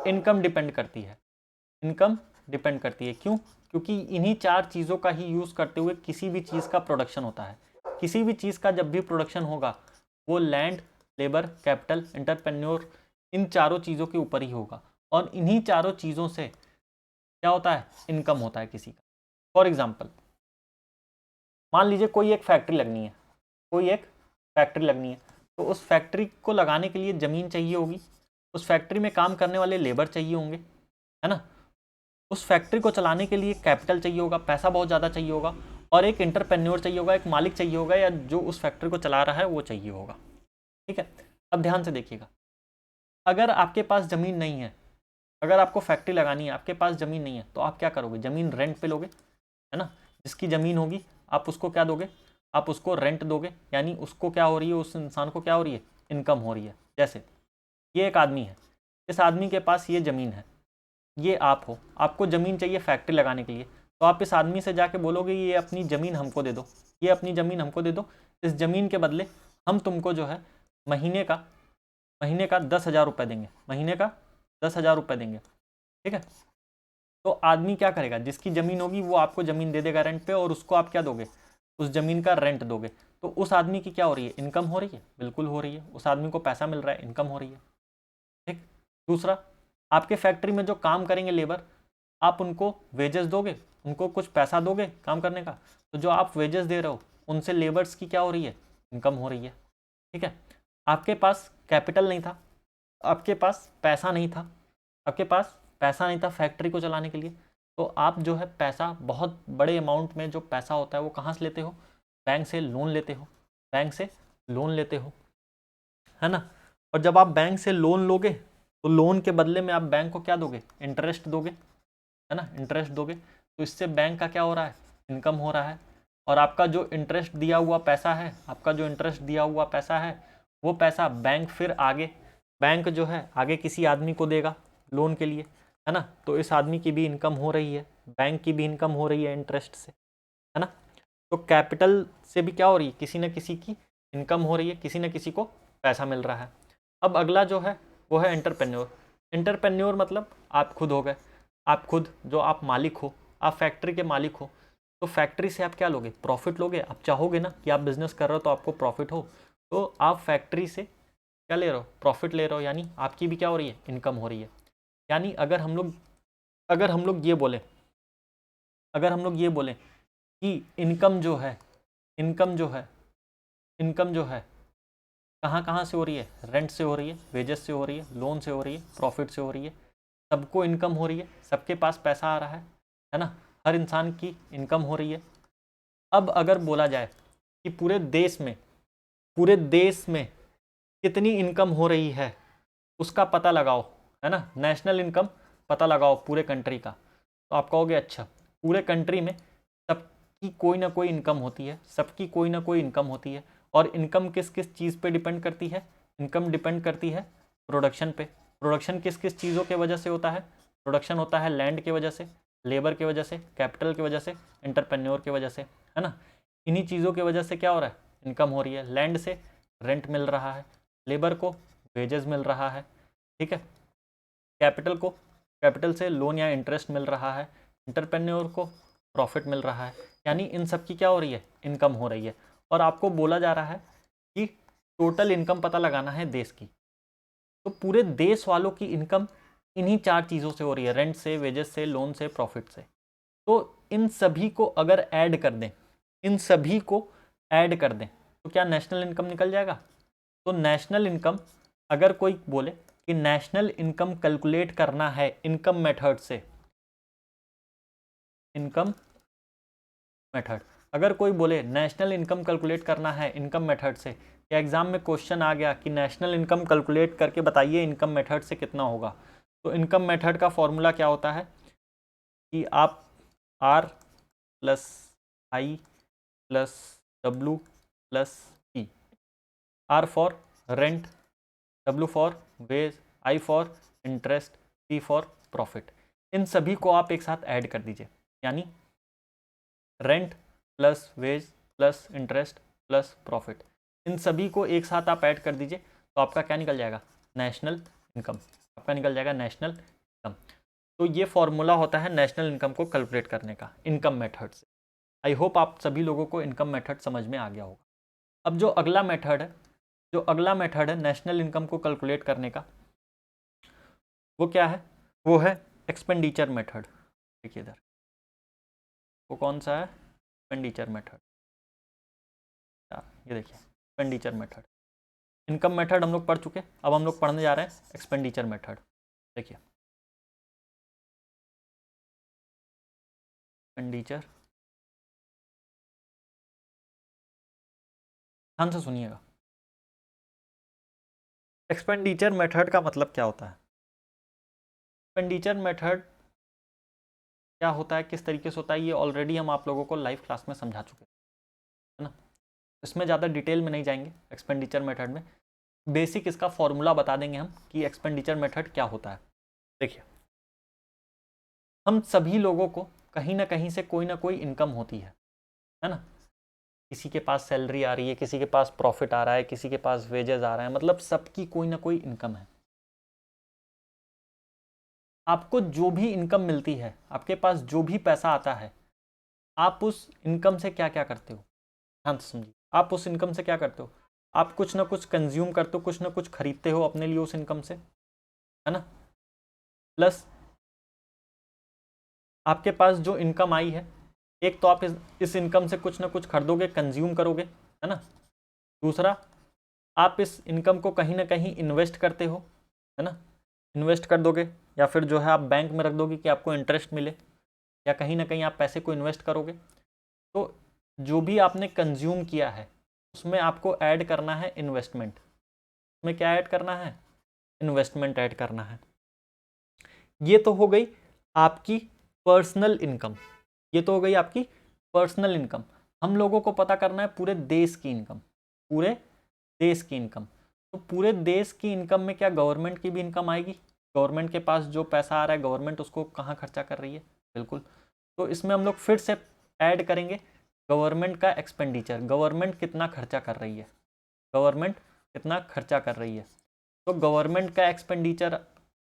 इनकम डिपेंड करती है। क्यों? क्योंकि इन्हीं चार चीज़ों का ही यूज़ करते हुए किसी भी चीज़ का प्रोडक्शन होता है। किसी भी चीज़ का जब भी प्रोडक्शन होगा वो लैंड, लेबर, कैपिटल, एंटरप्रेन्योर, इन चारों चीज़ों के ऊपर ही होगा। और इन्हीं चारों चीज़ों से क्या होता है? इनकम होता है किसी का। फॉर एग्जाम्पल, मान लीजिए कोई एक फैक्ट्री लगनी है, तो उस फैक्ट्री को लगाने के लिए ज़मीन चाहिए होगी, उस फैक्ट्री में काम करने वाले लेबर चाहिए होंगे, है ना। उस फैक्ट्री को चलाने के लिए कैपिटल चाहिए होगा, पैसा बहुत ज़्यादा चाहिए होगा, और एक एंटरप्रेन्योर चाहिए होगा, एक मालिक चाहिए होगा, या जो उस फैक्ट्री को चला रहा है वो चाहिए होगा। ठीक है, अब ध्यान से देखिएगा, अगर आपके पास ज़मीन नहीं है, अगर आपको फैक्ट्री लगानी है, आपके पास ज़मीन नहीं है, तो आप क्या करोगे? ज़मीन रेंट पे लोगे, है ना। जिसकी ज़मीन होगी आप उसको क्या दोगे? आप उसको रेंट दोगे, यानी उसको क्या हो रही है? उस इंसान को क्या हो रही है? इनकम हो रही है। जैसे ये एक आदमी है, इस आदमी के पास ये ज़मीन है, ये आप हो, आपको ज़मीन चाहिए फैक्ट्री लगाने के लिए, तो आप इस आदमी से जाके बोलोगे ये अपनी ज़मीन हमको दे दो, इस ज़मीन के बदले हम तुमको जो है महीने का 10,000 रुपये देंगे, देंगे। ठीक है, तो आदमी क्या करेगा? जिसकी ज़मीन होगी वो आपको ज़मीन दे देगा रेंट पे, और उसको आप क्या दोगे? उस ज़मीन का रेंट दोगे। तो उस आदमी की क्या हो रही है? इनकम हो रही है, बिल्कुल हो रही है, उस आदमी को पैसा मिल रहा है, इनकम हो रही है। ठीक, दूसरा, आपके फैक्ट्री में जो काम करेंगे लेबर, आप उनको वेजेस दोगे, उनको कुछ पैसा दोगे काम करने का, तो जो आप वेजेस दे रहे हो उनसे लेबर्स की क्या हो रही है? इनकम हो रही है। ठीक है, आपके पास कैपिटल नहीं था, आपके पास पैसा नहीं था फैक्ट्री को चलाने के लिए, तो आप जो है पैसा, बहुत बड़े अमाउंट में जो पैसा होता है वो कहाँ से लेते हो? बैंक से लोन लेते हो, है ना। और जब आप बैंक से लोन लोगे तो लोन के बदले में आप बैंक को क्या दोगे? इंटरेस्ट दोगे, है ना, इंटरेस्ट दोगे। तो इससे बैंक का क्या हो रहा है? इनकम हो रहा है। और आपका जो इंटरेस्ट दिया हुआ पैसा है, वो पैसा बैंक जो है आगे किसी आदमी को देगा लोन के लिए, है ना। तो इस आदमी की भी इनकम हो रही है, बैंक की भी इनकम हो रही है इंटरेस्ट से, है ना। तो कैपिटल से भी क्या हो रही है? किसी न किसी की इनकम हो रही है, किसी न किसी को पैसा मिल रहा है। अब अगला जो है वो है एंटरप्रेन्योर मतलब आप खुद हो गए। जो आप मालिक हो, आप फैक्ट्री के मालिक हो, तो फैक्ट्री से आप क्या लोगे? प्रॉफिट लोगे। आप चाहोगे ना कि आप बिजनेस कर रहे हो तो आपको प्रॉफिट हो, तो आप फैक्ट्री से क्या ले रहे हो? प्रॉफिट ले रहे हो, यानी आपकी भी क्या हो रही है? इनकम हो रही है। यानी अगर हम लोग ये बोलें कि इनकम जो है कहाँ से हो रही है? रेंट से हो रही है, वेजेस से हो रही है, लोन से हो रही है, प्रॉफिट से हो रही है, सबको इनकम हो रही है, सबके पास पैसा आ रहा है ना, हर इंसान की इनकम हो रही है। अब अगर बोला जाए कि पूरे देश में कितनी इनकम हो रही है उसका पता लगाओ, है ना, नेशनल इनकम पता लगाओ पूरे कंट्री का, तो आप कहोगे अच्छा, पूरे कंट्री में सबकी कोई ना कोई इनकम होती है, और इनकम किस किस चीज़ पे डिपेंड करती है? इनकम डिपेंड करती है प्रोडक्शन पे। प्रोडक्शन किस किस चीज़ों के वजह से होता है? प्रोडक्शन होता है लैंड के वजह से, लेबर के वजह से, कैपिटल की वजह से, एंटरप्रेन्योर की वजह से, है ना। इन्हीं चीज़ों की वजह से क्या हो रहा है? इनकम हो रही है। लैंड से रेंट मिल रहा है, लेबर को वेजेस मिल रहा है, ठीक है, कैपिटल से लोन या इंटरेस्ट मिल रहा है, एंटरप्रेन्योर को प्रॉफिट मिल रहा है, यानी इन सब की क्या हो रही है? इनकम हो रही है। और आपको बोला जा रहा है कि टोटल इनकम पता लगाना है देश की, तो पूरे देश वालों की इनकम इन्हीं चार चीज़ों से हो रही है, रेंट से, वेजेस से, लोन से, प्रॉफिट से। तो इन सभी को अगर ऐड कर दें तो क्या नेशनल इनकम निकल जाएगा? तो नेशनल इनकम, अगर कोई बोले कि नेशनल इनकम कैलकुलेट करना है इनकम मेथड, अगर कोई बोले नेशनल इनकम कैलकुलेट करना है इनकम मेथड से, या एग्जाम में क्वेश्चन आ गया कि नेशनल इनकम कैलकुलेट करके बताइए इनकम मेथड से कितना होगा, तो इनकम मेथड का फॉर्मूला क्या होता है कि आप R plus I plus W plus E, R for rent, W for wage, I for interest, P for profit, इन सभी को आप एक साथ ऐड कर दीजिए। यानी rent plus wage plus interest plus profit, इन सभी को एक साथ आप ऐड कर दीजिए, तो आपका क्या निकल जाएगा, नेशनल इनकम, आपका निकल जाएगा नेशनल इनकम। तो ये फॉर्मूला होता है नेशनल इनकम को कैलकुलेट करने का इनकम मेथड से। आई होप आप सभी लोगों को इनकम मेथड समझ में आ गया होगा। अब जो अगला मेथड है नेशनल इनकम को कैलकुलेट करने का, वो क्या है, वो है एक्सपेंडिचर मेथड। देखिए इधर, वो कौन सा है, एक्सपेंडिचर मेथड। ये देखिए एक्सपेंडिचर मेथड, इनकम मेथड हम लोग पढ़ चुके, अब हम लोग पढ़ने जा रहे हैं एक्सपेंडिचर मेथड। देखिए एक्सपेंडिचर, ध्यान से सुनिएगा। एक्सपेंडिचर मेथड का मतलब क्या होता है, एक्सपेंडिचर मेथड क्या होता है, किस तरीके से होता है, ये ऑलरेडी हम आप लोगों को लाइव क्लास में समझा चुके हैं ना, इसमें ज़्यादा डिटेल में नहीं जाएंगे। एक्सपेंडिचर मेथड में बेसिक इसका फॉर्मूला बता देंगे हम कि एक्सपेंडिचर मेथड क्या होता है। देखिए हम सभी लोगों को कहीं ना कहीं से कोई ना कोई इनकम होती है ना, किसी के पास सैलरी आ रही है, किसी के पास प्रॉफिट आ रहा है, किसी के पास वेजेस आ रहा है, मतलब सबकी कोई ना कोई इनकम है। आपको जो भी इनकम मिलती है, आपके पास जो भी पैसा आता है, आप उस इनकम से क्या क्या करते हो, ध्यान से समझिए। आप उस इनकम से क्या करते हो, आप कुछ ना कुछ कंज्यूम करते हो, कुछ ना कुछ खरीदते हो अपने लिए उस इनकम से, है ना। प्लस आपके पास जो इनकम आई है, एक तो आप इस इनकम से कुछ ना कुछ खरीदोगे, कंज्यूम करोगे, है ना। दूसरा, आप इस इनकम को कहीं ना कहीं इन्वेस्ट करते हो, है ना, इन्वेस्ट कर दोगे, या फिर जो है आप बैंक में रख दोगे कि आपको इंटरेस्ट मिले, या कहीं ना कहीं आप पैसे को इन्वेस्ट करोगे। तो जो भी आपने कंज्यूम किया है उसमें आपको ऐड करना है इन्वेस्टमेंट, उसमें क्या ऐड करना है, इन्वेस्टमेंट ऐड करना है। ये तो हो गई आपकी पर्सनल इनकम, ये तो हो गई आपकी पर्सनल इनकम। हम लोगों को पता करना है पूरे देश की इनकम, पूरे देश की इनकम। तो पूरे देश की इनकम में क्या गवर्नमेंट की भी इनकम आएगी, गवर्नमेंट के पास जो पैसा आ रहा है गवर्नमेंट उसको कहाँ खर्चा कर रही है, बिल्कुल। तो इसमें हम लोग फिर से ऐड करेंगे गवर्नमेंट का एक्सपेंडिचर, गवर्नमेंट कितना खर्चा कर रही है, गवर्नमेंट कितना खर्चा कर रही है। तो गवर्नमेंट का एक्सपेंडिचर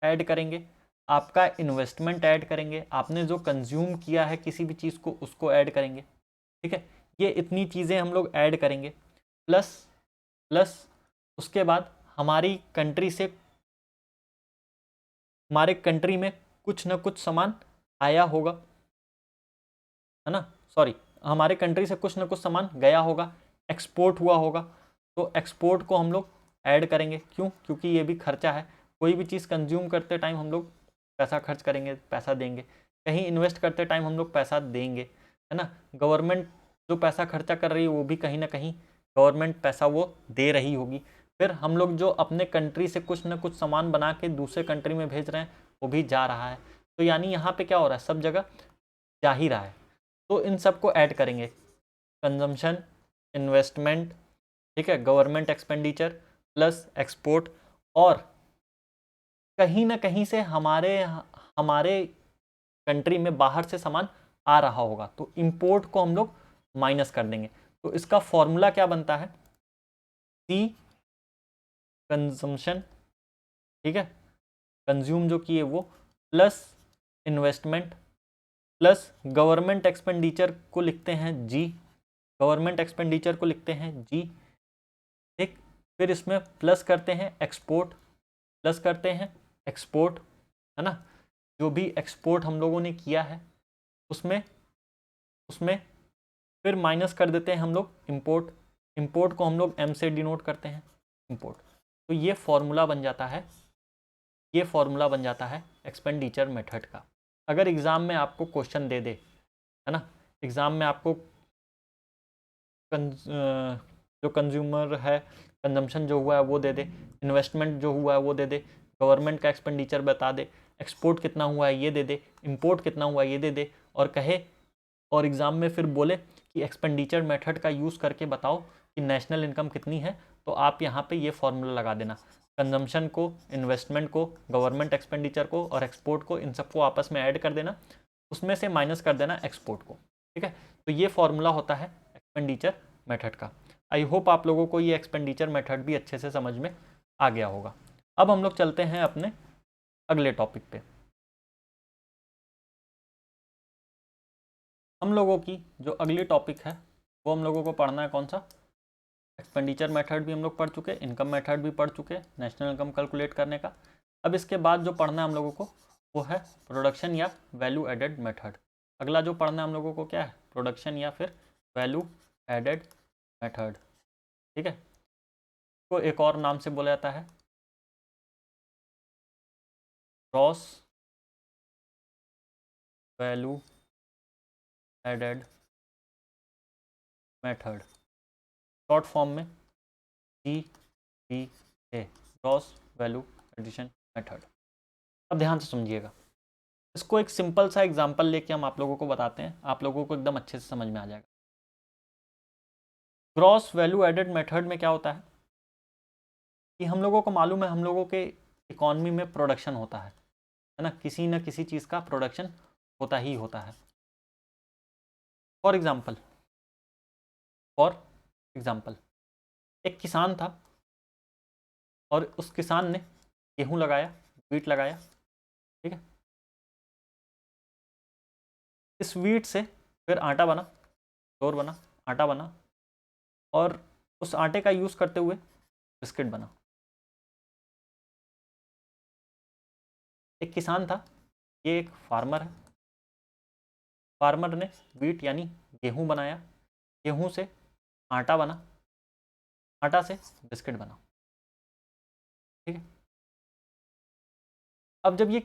ऐड करेंगे, आपका इन्वेस्टमेंट ऐड करेंगे, आपने जो कंज्यूम किया है किसी भी चीज़ को उसको ऐड करेंगे, ठीक है। ये इतनी चीज़ें हम लोग ऐड करेंगे, प्लस उसके बाद हमारी कंट्री से, हमारे कंट्री में कुछ ना कुछ सामान आया होगा, है ना, सॉरी, हमारे कंट्री से कुछ ना कुछ सामान गया होगा, एक्सपोर्ट हुआ होगा, तो एक्सपोर्ट को हम लोग ऐड करेंगे। क्यों, क्योंकि ये भी खर्चा है। कोई भी चीज़ कंज्यूम करते टाइम हम लोग पैसा खर्च करेंगे, पैसा देंगे, कहीं इन्वेस्ट करते टाइम हम लोग पैसा देंगे, है ना। गवर्नमेंट जो पैसा खर्चा कर रही है वो भी कहीं ना कहीं गवर्नमेंट पैसा वो दे रही होगी। फिर हम लोग जो अपने कंट्री से कुछ ना कुछ सामान बना के दूसरे कंट्री में भेज रहे हैं वो भी जा रहा है। तो यानी यहाँ पे क्या हो रहा है, सब जगह जा ही रहा है। तो इन सब को ऐड करेंगे, कंजम्पशन, इन्वेस्टमेंट, ठीक है, गवर्नमेंट एक्सपेंडिचर प्लस एक्सपोर्ट, और कहीं ना कहीं से हमारे कंट्री में बाहर से सामान आ रहा होगा, तो इंपोर्ट को हम लोग माइनस कर देंगे। तो इसका फॉर्मूला क्या बनता है, सी कंजम्पशन, ठीक है, कंज्यूम जो किए वो, plus investment, plus government expenditure को लिखते हैं जी, गवर्नमेंट एक्सपेंडिचर को लिखते हैं जी, ठीक। फिर इसमें प्लस करते हैं एक्सपोर्ट, प्लस करते हैं एक्सपोर्ट, है ना, जो भी एक्सपोर्ट हम लोगों ने किया है उसमें फिर माइनस कर देते हैं हम लोग इंपोर्ट, इंपोर्ट को हम लोग एम से डिनोट करते हैं, इंपोर्ट। तो ये फॉर्मूला बन जाता है, ये फॉर्मूला बन जाता है एक्सपेंडिचर मेथड का। अगर एग्ज़ाम में आपको क्वेश्चन दे दे, है ना, एग्ज़ाम में आपको जो कंज्यूमर है, कंजम्पशन जो हुआ है वो दे दे, इन्वेस्टमेंट जो हुआ है वो दे दे, गवर्नमेंट का एक्सपेंडिचर बता दे, एक्सपोर्ट कितना हुआ है ये दे दे, इंपोर्ट कितना हुआ है ये दे दे, और कहे और एग्ज़ाम में फिर बोले कि एक्सपेंडिचर मेथड का यूज़ करके बताओ कि नेशनल इनकम कितनी है, तो आप यहाँ पे ये फॉर्मूला लगा देना, कंजम्पशन को, इन्वेस्टमेंट को, गवर्नमेंट एक्सपेंडिचर को और एक्सपोर्ट को, इन सबको आपस में ऐड कर देना, उसमें से माइनस कर देना एक्सपोर्ट को। ठीक है, तो ये फॉर्मूला होता है एक्सपेंडिचर मेथड का। आई होप आप लोगों को ये एक्सपेंडिचर मेथड भी अच्छे से समझ में आ गया होगा। अब हम लोग चलते हैं अपने अगले टॉपिक पे। हम लोगों की जो अगली टॉपिक है वो हम लोगों को पढ़ना है कौन सा, एक्सपेंडिचर मेथड भी हम लोग पढ़ चुके, इनकम मेथड भी पढ़ चुके, नेशनल इनकम कैलकुलेट करने का। अब इसके बाद जो पढ़ना है हम लोगों को वो है प्रोडक्शन या वैल्यू एडेड मेथड। अगला जो पढ़ना है हम लोगों को क्या है, प्रोडक्शन या फिर वैल्यू एडेड मेथड। ठीक है, को एक और नाम से बोला जाता है gross value added method, short form में GVA, gross value addition method. अब ध्यान से समझिएगा, इसको एक सिंपल सा एग्जांपल लेके हम आप लोगों को बताते हैं, आप लोगों को एकदम अच्छे से समझ में आ जाएगा। ग्रॉस वैल्यू एडेड मेथड में क्या होता है कि हम लोगों को मालूम है, हम लोगों के इकॉनमी में प्रोडक्शन होता है ना, किसी न किसी चीज़ का प्रोडक्शन होता ही होता है। फॉर एग्जाम्पल एक किसान था और उस किसान ने गेहूं लगाया, वीट लगाया। ठीक है, इस वीट से फिर आटा बना, फ्लोर बना, आटा बना, और उस आटे का यूज़ करते हुए बिस्किट बना। एक किसान था, ये एक फार्मर है, फार्मर ने वीट यानी गेहूं बनाया, गेहूं से आटा बना, आटा से बिस्किट बना। ठीक है, अब जब ये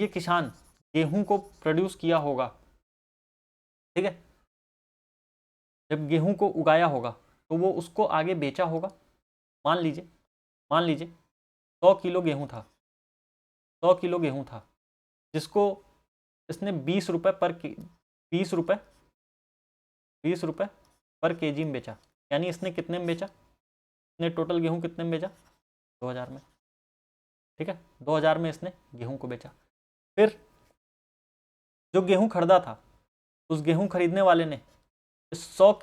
किसान गेहूं को प्रोड्यूस किया होगा, ठीक है, जब गेहूं को उगाया होगा तो वो उसको आगे बेचा होगा। मान लीजिए 100 किलो गेहूं था, 100 किलो गेहूं था, जिसको इसने 20 रुपये पर 20 रुपये पर केजी में बेचा। यानी इसने कितने में बेचा, इसने टोटल गेहूं कितने में बेचा, 2000 में। ठीक है, 2000 में इसने गेहूं को बेचा। फिर जो गेहूं खरीदा था, उस गेहूं खरीदने वाले ने 100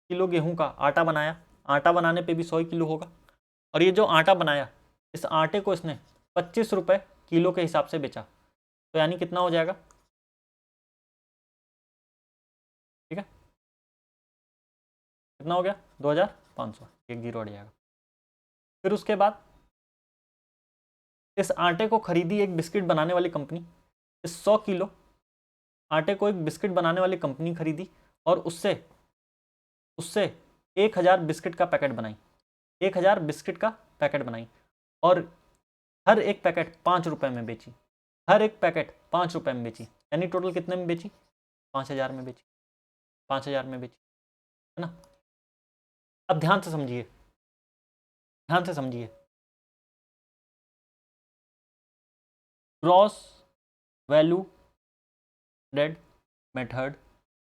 किलो गेहूं का आटा बनाया, आटा बनाने पे भी 100 किलो होगा, और ये जो आटा बनाया, इस आटे को इसने 25 रुपये किलो के हिसाब से बेचा। तो यानी कितना हो जाएगा, ठीक है, कितना हो गया, 2500, एक जीरो हट जाएगा। फिर उसके बाद इस आटे को खरीदी एक बिस्किट बनाने वाली कंपनी, इस 100 किलो आटे को एक बिस्किट बनाने वाली कंपनी खरीदी और उससे 1000 बिस्किट का पैकेट बनाई, 1000 बिस्किट का पैकेट बनाई, और हर एक पैकेट 5 रुपये में बेची, हर एक पैकेट 5 रुपये में बेची। यानी टोटल कितने में बेची, 5000 में बेची, 5000 में बेची, है ना। अब ध्यान से समझिए, ग्रॉस वैल्यू एडेड मेथड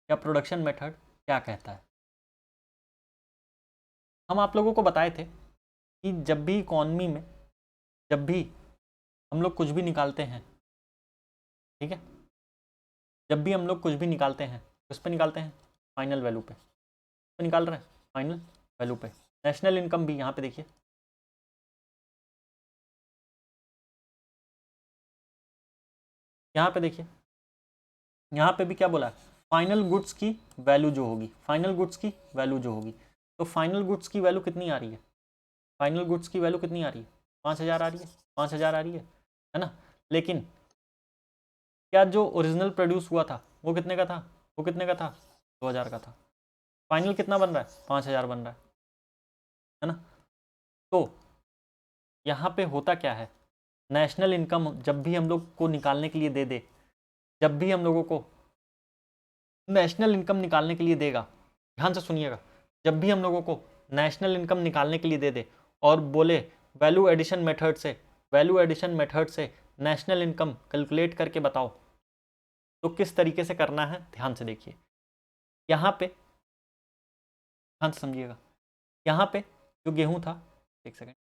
या प्रोडक्शन मेथड क्या कहता है। हम आप लोगों को बताए थे कि जब भी इकॉनमी में, जब भी हम लोग कुछ भी निकालते हैं, ठीक है, जब भी हम लोग कुछ भी निकालते हैं, किस पे निकालते हैं, फाइनल वैल्यू पे निकाल रहे हैं, फाइनल वैल्यू पे। नेशनल इनकम भी यहाँ पे देखिए, यहाँ पे देखिए, यहाँ पे भी क्या बोला है, फाइनल गुड्स की वैल्यू जो होगी, फाइनल गुड्स की वैल्यू जो होगी। तो फाइनल गुड्स की वैल्यू कितनी आ रही है, फाइनल गुड्स की वैल्यू कितनी आ रही है, 5000 आ रही है, 5000 आ रही है ना। लेकिन क्या जो ओरिजिनल प्रोड्यूस हुआ था वो कितने का था, 2000 का था। फाइनल कितना बन रहा है, 5000 बन रहा है ना। तो यहाँ पे होता क्या है, नेशनल इनकम जब भी हम लोग को निकालने के लिए दे दे, जब भी हम लोगों को नेशनल इनकम निकालने के लिए देगा, ध्यान से सुनिएगा, जब भी हम लोगों को नेशनल इनकम निकालने के लिए दे दे और बोले वैल्यू एडिशन मेथड से नेशनल इनकम कैलकुलेट करके बताओ, तो किस तरीके से करना है ध्यान से देखिए। यहाँ पे ध्यान से समझिएगा, यहाँ पे जो गेहूं था, एक सेकेंड,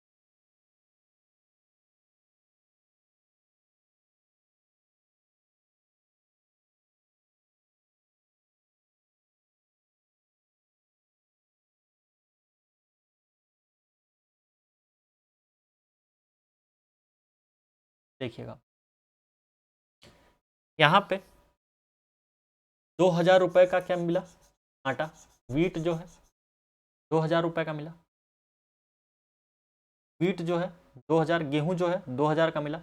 देखिएगा यहाँ पे 2000 रुपये का क्या मिला, आटा, वीट जो है 2000 रुपये का मिला, वीट जो है 2000, गेहूं जो है 2000 का मिला।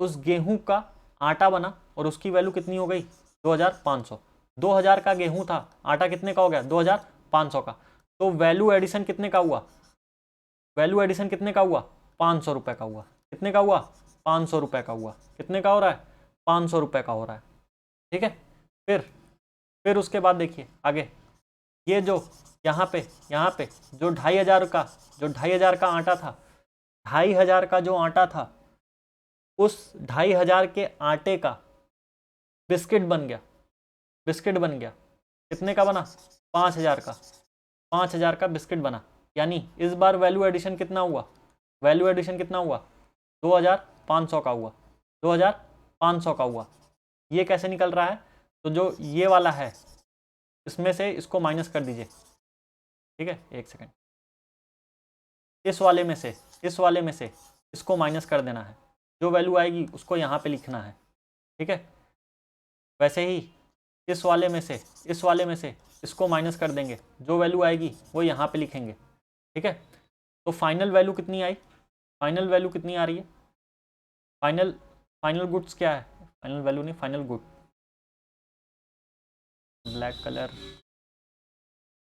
उस गेहूं का आटा बना और उसकी वैल्यू कितनी हो गई, 2500। 2000 का गेहूं था, आटा कितने का हो गया, 2500 का। तो वैल्यू एडिशन कितने का हुआ, वैल्यू एडिशन कितने का हुआ, 500 रुपये का हुआ। कितने का हुआ, 500 रुपये का हुआ। कितने का हो रहा है, 500 रुपये का हो रहा है। ठीक है, फिर उसके बाद देखिए आगे, ये जो यहाँ पे जो 2500 का आटा था, 2500 का जो आटा था, उस 2500 के आटे का बिस्किट बन गया। कितने का बना, 5000 का, 5000 का बिस्किट बना। यानी इस बार वैल्यू एडिशन कितना हुआ, 2500 का हुआ, 2500 का हुआ। ये कैसे निकल रहा है, तो जो ये वाला है इसमें से इसको माइनस कर दीजिए। ठीक है, एक सेकेंड, इस वाले में से इसको माइनस कर देना है, जो वैल्यू आएगी उसको यहाँ पे लिखना है। ठीक है, वैसे ही इस वाले में से इसको माइनस कर देंगे, जो वैल्यू आएगी वो यहाँ पे लिखेंगे। ठीक है, तो फाइनल वैल्यू कितनी आई, फाइनल वैल्यू कितनी आ रही है, फाइनल गुड्स क्या है, फाइनल वैल्यू नहीं, फाइनल गुड, ब्लैक कलर।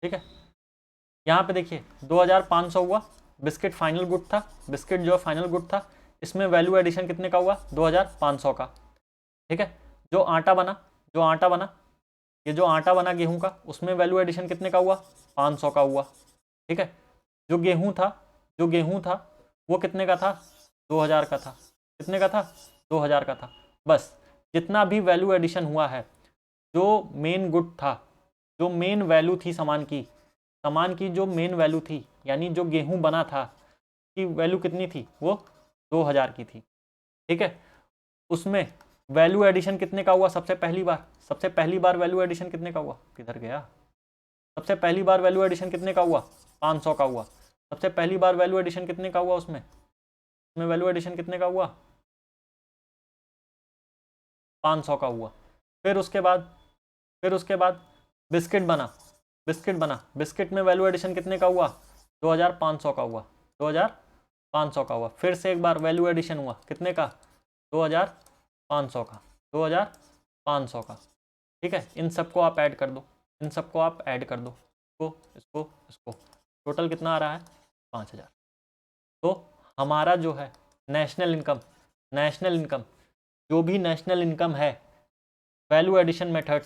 ठीक है, यहाँ पे देखिए 2500 हुआ, बिस्किट फाइनल गुड था, बिस्किट जो फाइनल गुड था, इसमें वैल्यू एडिशन कितने का हुआ, 2500 का। ठीक है, जो आटा बना, ये जो आटा बना गेहूं का, उसमें वैल्यू एडिशन कितने का हुआ, 500 का हुआ। ठीक है, जो गेहूं था वो कितने का था, 2000 का था। कितने का था, 2000 का था। बस जितना भी वैल्यू एडिशन हुआ है, जो मेन गुड था, जो मेन वैल्यू थी सामान की जो मेन वैल्यू थी, यानी जो गेहूं बना था की वैल्यू कितनी थी, वो 2000 की थी। ठीक है, उसमें वैल्यू एडिशन कितने का हुआ, सबसे पहली बार वैल्यू एडिशन कितने का हुआ, किधर गया, सबसे पहली बार वैल्यू एडिशन कितने का हुआ, 500 का हुआ। सबसे पहली बार वैल्यू एडिशन कितने का हुआ, उसमें वैल्यू एडिशन कितने का हुआ, 500 का हुआ। फिर उसके बाद बिस्किट बना, बिस्किट में वैल्यू एडिशन कितने का हुआ, 2500 का हुआ, 2500 का हुआ। फिर से एक बार वैल्यू एडिशन हुआ, कितने का, 2500 का, 2500 का। ठीक है, इन सबको आप ऐड कर दो, इसको टोटल कितना आ रहा है, 5000। तो हमारा जो है नेशनल इनकम जो भी नेशनल इनकम है, वैल्यू एडिशन मेथड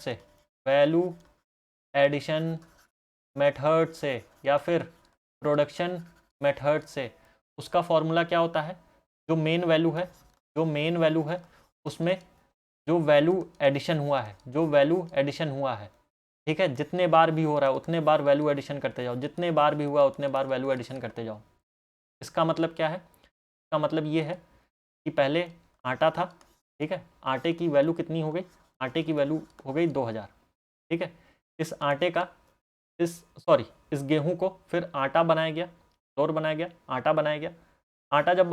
से या फिर प्रोडक्शन मेथड से, उसका फॉर्मूला क्या होता है, जो मेन वैल्यू है उसमें जो वैल्यू एडिशन हुआ है, ठीक है, जितने बार भी हो रहा है उतने बार वैल्यू एडिशन करते जाओ, जितने बार भी हुआ उतने बार वैल्यू एडिशन करते जाओ। इसका मतलब क्या है, इसका मतलब ये है कि पहले आटा था, ठीक है, आटे की वैल्यू कितनी हो गई, आटे की वैल्यू हो गई 2000। ठीक है, इस गेहूं को फिर आटा बनाया गया, आटा जब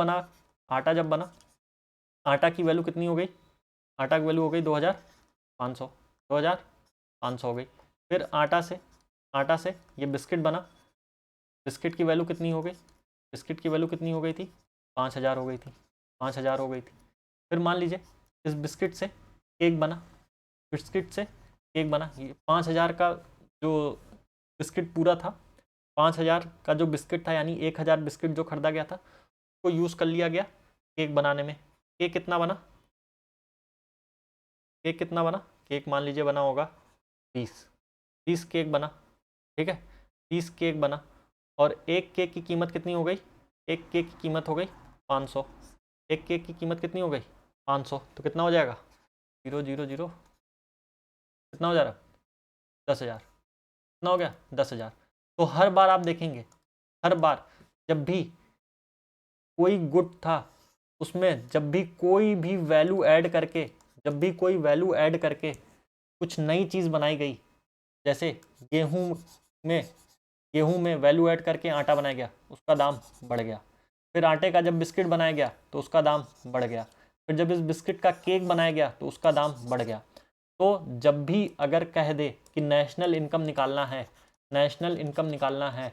बना, आटा की वैल्यू कितनी हो गई, आटा की वैल्यू हो गई 2500 हो गई। फिर आटा से ये बिस्किट बना, बिस्किट की वैल्यू कितनी हो गई, थी 5000 हो गई थी, फिर मान लीजिए इस बिस्किट से केक बना, ये 5000 का जो बिस्किट पूरा था, 5000 का जो बिस्किट था, यानी 1000 बिस्किट जो खरीदा गया था उसको यूज़ कर लिया गया केक बनाने में। केक कितना बना, केक मान लीजिए बना होगा 20। 30 केक बना, ठीक है, 30 केक बना और एक केक की कीमत कितनी हो गई, एक केक की कीमत हो गई 500, एक केक की कीमत कितनी हो गई 500, तो कितना हो जाएगा 0 0 0, कितना हो जा रहा 10,000, कितना हो गया 10,000। तो हर बार आप देखेंगे, हर बार जब भी कोई गुड था उसमें जब भी कोई भी वैल्यू ऐड करके, जब भी कोई वैल्यू ऐड करके कुछ नई चीज़ बनाई गई, जैसे गेहूं में वैल्यू ऐड करके आटा बनाया गया, उसका दाम बढ़ गया। फिर आटे का जब बिस्किट बनाया गया तो उसका दाम बढ़ गया। फिर जब इस बिस्किट का केक बनाया गया तो उसका दाम बढ़ गया। तो जब भी अगर कह दे कि नेशनल इनकम निकालना है, नेशनल इनकम निकालना है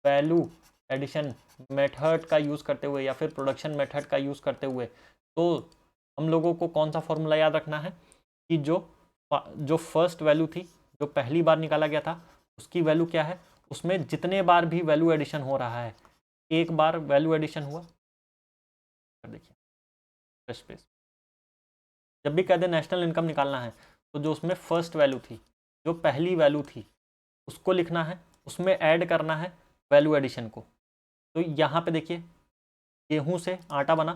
वैल्यू एडिशन मेथड का यूज़ करते हुए या फिर प्रोडक्शन मेथड का यूज़ करते हुए, तो हम लोगों को कौन सा फॉर्मूला याद रखना है कि जो फर्स्ट वैल्यू थी, जो पहली बार निकाला गया था, उसकी वैल्यू क्या है, उसमें जितने बार भी वैल्यू एडिशन हो रहा है, एक बार वैल्यू एडिशन हुआ, देखिए स्पेस, जब भी कह दे नेशनल इनकम निकालना है तो जो उसमें फर्स्ट वैल्यू थी, जो पहली वैल्यू थी, उसको लिखना है, उसमें ऐड करना है वैल्यू एडिशन को। तो यहाँ पे देखिए गेहूं से आटा बना,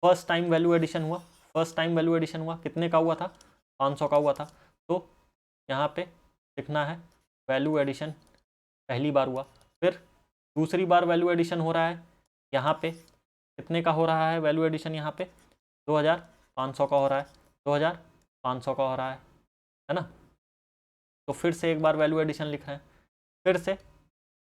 फर्स्ट टाइम वैल्यू एडिशन हुआ, फर्स्ट टाइम वैल्यू एडिशन हुआ, कितने का हुआ था 500 का हुआ था। तो यहाँ पे लिखना है वैल्यू एडिशन पहली बार हुआ। फिर दूसरी बार वैल्यू एडिशन हो रहा है, यहाँ पे कितने का हो रहा है वैल्यू एडिशन, यहाँ पे 2500 का हो रहा है, 2500 का हो रहा है ना। तो फिर से एक बार वैल्यू एडिशन लिख रहे हैं,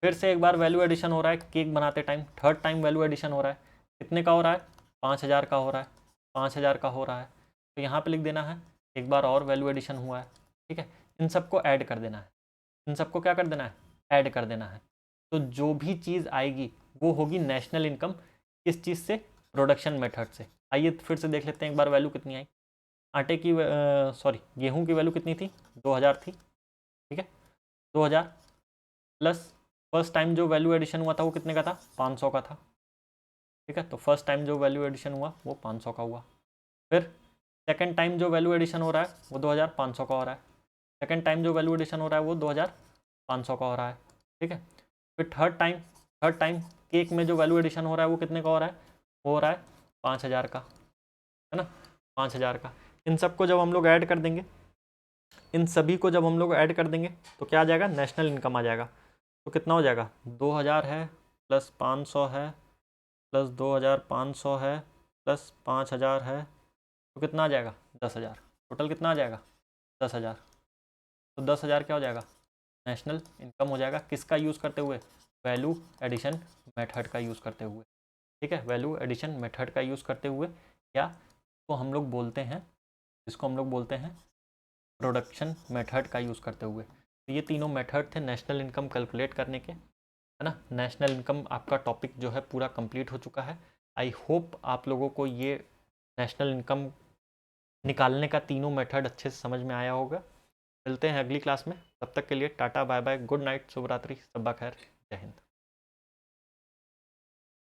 फिर से एक बार वैल्यू एडिशन हो रहा है केक बनाते time, third time value addition हो रहा है, कितने का हो रहा है 5000 का हो रहा है, 5000 का हो रहा है। तो यहाँ पे लिख देना है एक बार और वैल्यू एडिशन हुआ है, ठीक है। इन सबको ऐड कर देना है, इन सबको क्या कर देना है, ऐड कर देना है। तो जो भी चीज़ आएगी वो होगी नेशनल इनकम, किस चीज़ से, प्रोडक्शन मेथड से। आइए फिर से देख लेते हैं एक बार वैल्यू कितनी आई। आटे की गेहूं की वैल्यू कितनी थी 2000 थी, ठीक है। 2000 प्लस फर्स्ट टाइम जो वैल्यू एडिशन हुआ था वो कितने का था 500 का था, ठीक है। तो फर्स्ट टाइम जो वैल्यू एडिशन हुआ वो 500 का हुआ। फिर सेकंड टाइम जो वैल्यू एडिशन हो रहा है वो 2500 का हो रहा है, सेकंड टाइम जो वैल्यू एडिशन हो रहा है वो 2500 का हो रहा है, ठीक है। फिर थर्ड टाइम केक में जो वैल्यू एडिशन हो रहा है वो कितने का हो रहा है, वो हो रहा है 5000 का, है ना, 5000 का। इन सबको जब हम लोग ऐड कर देंगे, इन सभी को जब हम लोग ऐड कर देंगे तो क्या आ जाएगा, नेशनल इनकम आ जाएगा। तो कितना हो जाएगा 2000 है प्लस 500 है प्लस 2500 है प्लस 5000 है, तो कितना आ जाएगा 10,000। टोटल कितना आ जाएगा 10,000। तो 10,000 क्या हो जाएगा, नेशनल इनकम हो जाएगा, किसका यूज़ करते हुए, वैल्यू एडिशन मेथड का यूज़ करते हुए, ठीक है। वैल्यू एडिशन मेथड का यूज़ करते हुए, या तो हम लोग बोलते हैं, इसको हम लोग बोलते हैं प्रोडक्शन मेथड का यूज़ करते हुए। तो ये तीनों मेथड थे नेशनल इनकम कैलकुलेट करने के, है ना। नेशनल इनकम आपका टॉपिक जो है पूरा कंप्लीट हो चुका है। आई होप आप लोगों को ये नेशनल इनकम निकालने का तीनों मेथड अच्छे से समझ में आया होगा। मिलते हैं अगली क्लास में, तब तक के लिए tata bye bye, good night, शुभ रात्रि, सब्बा खैर, जय हिंद।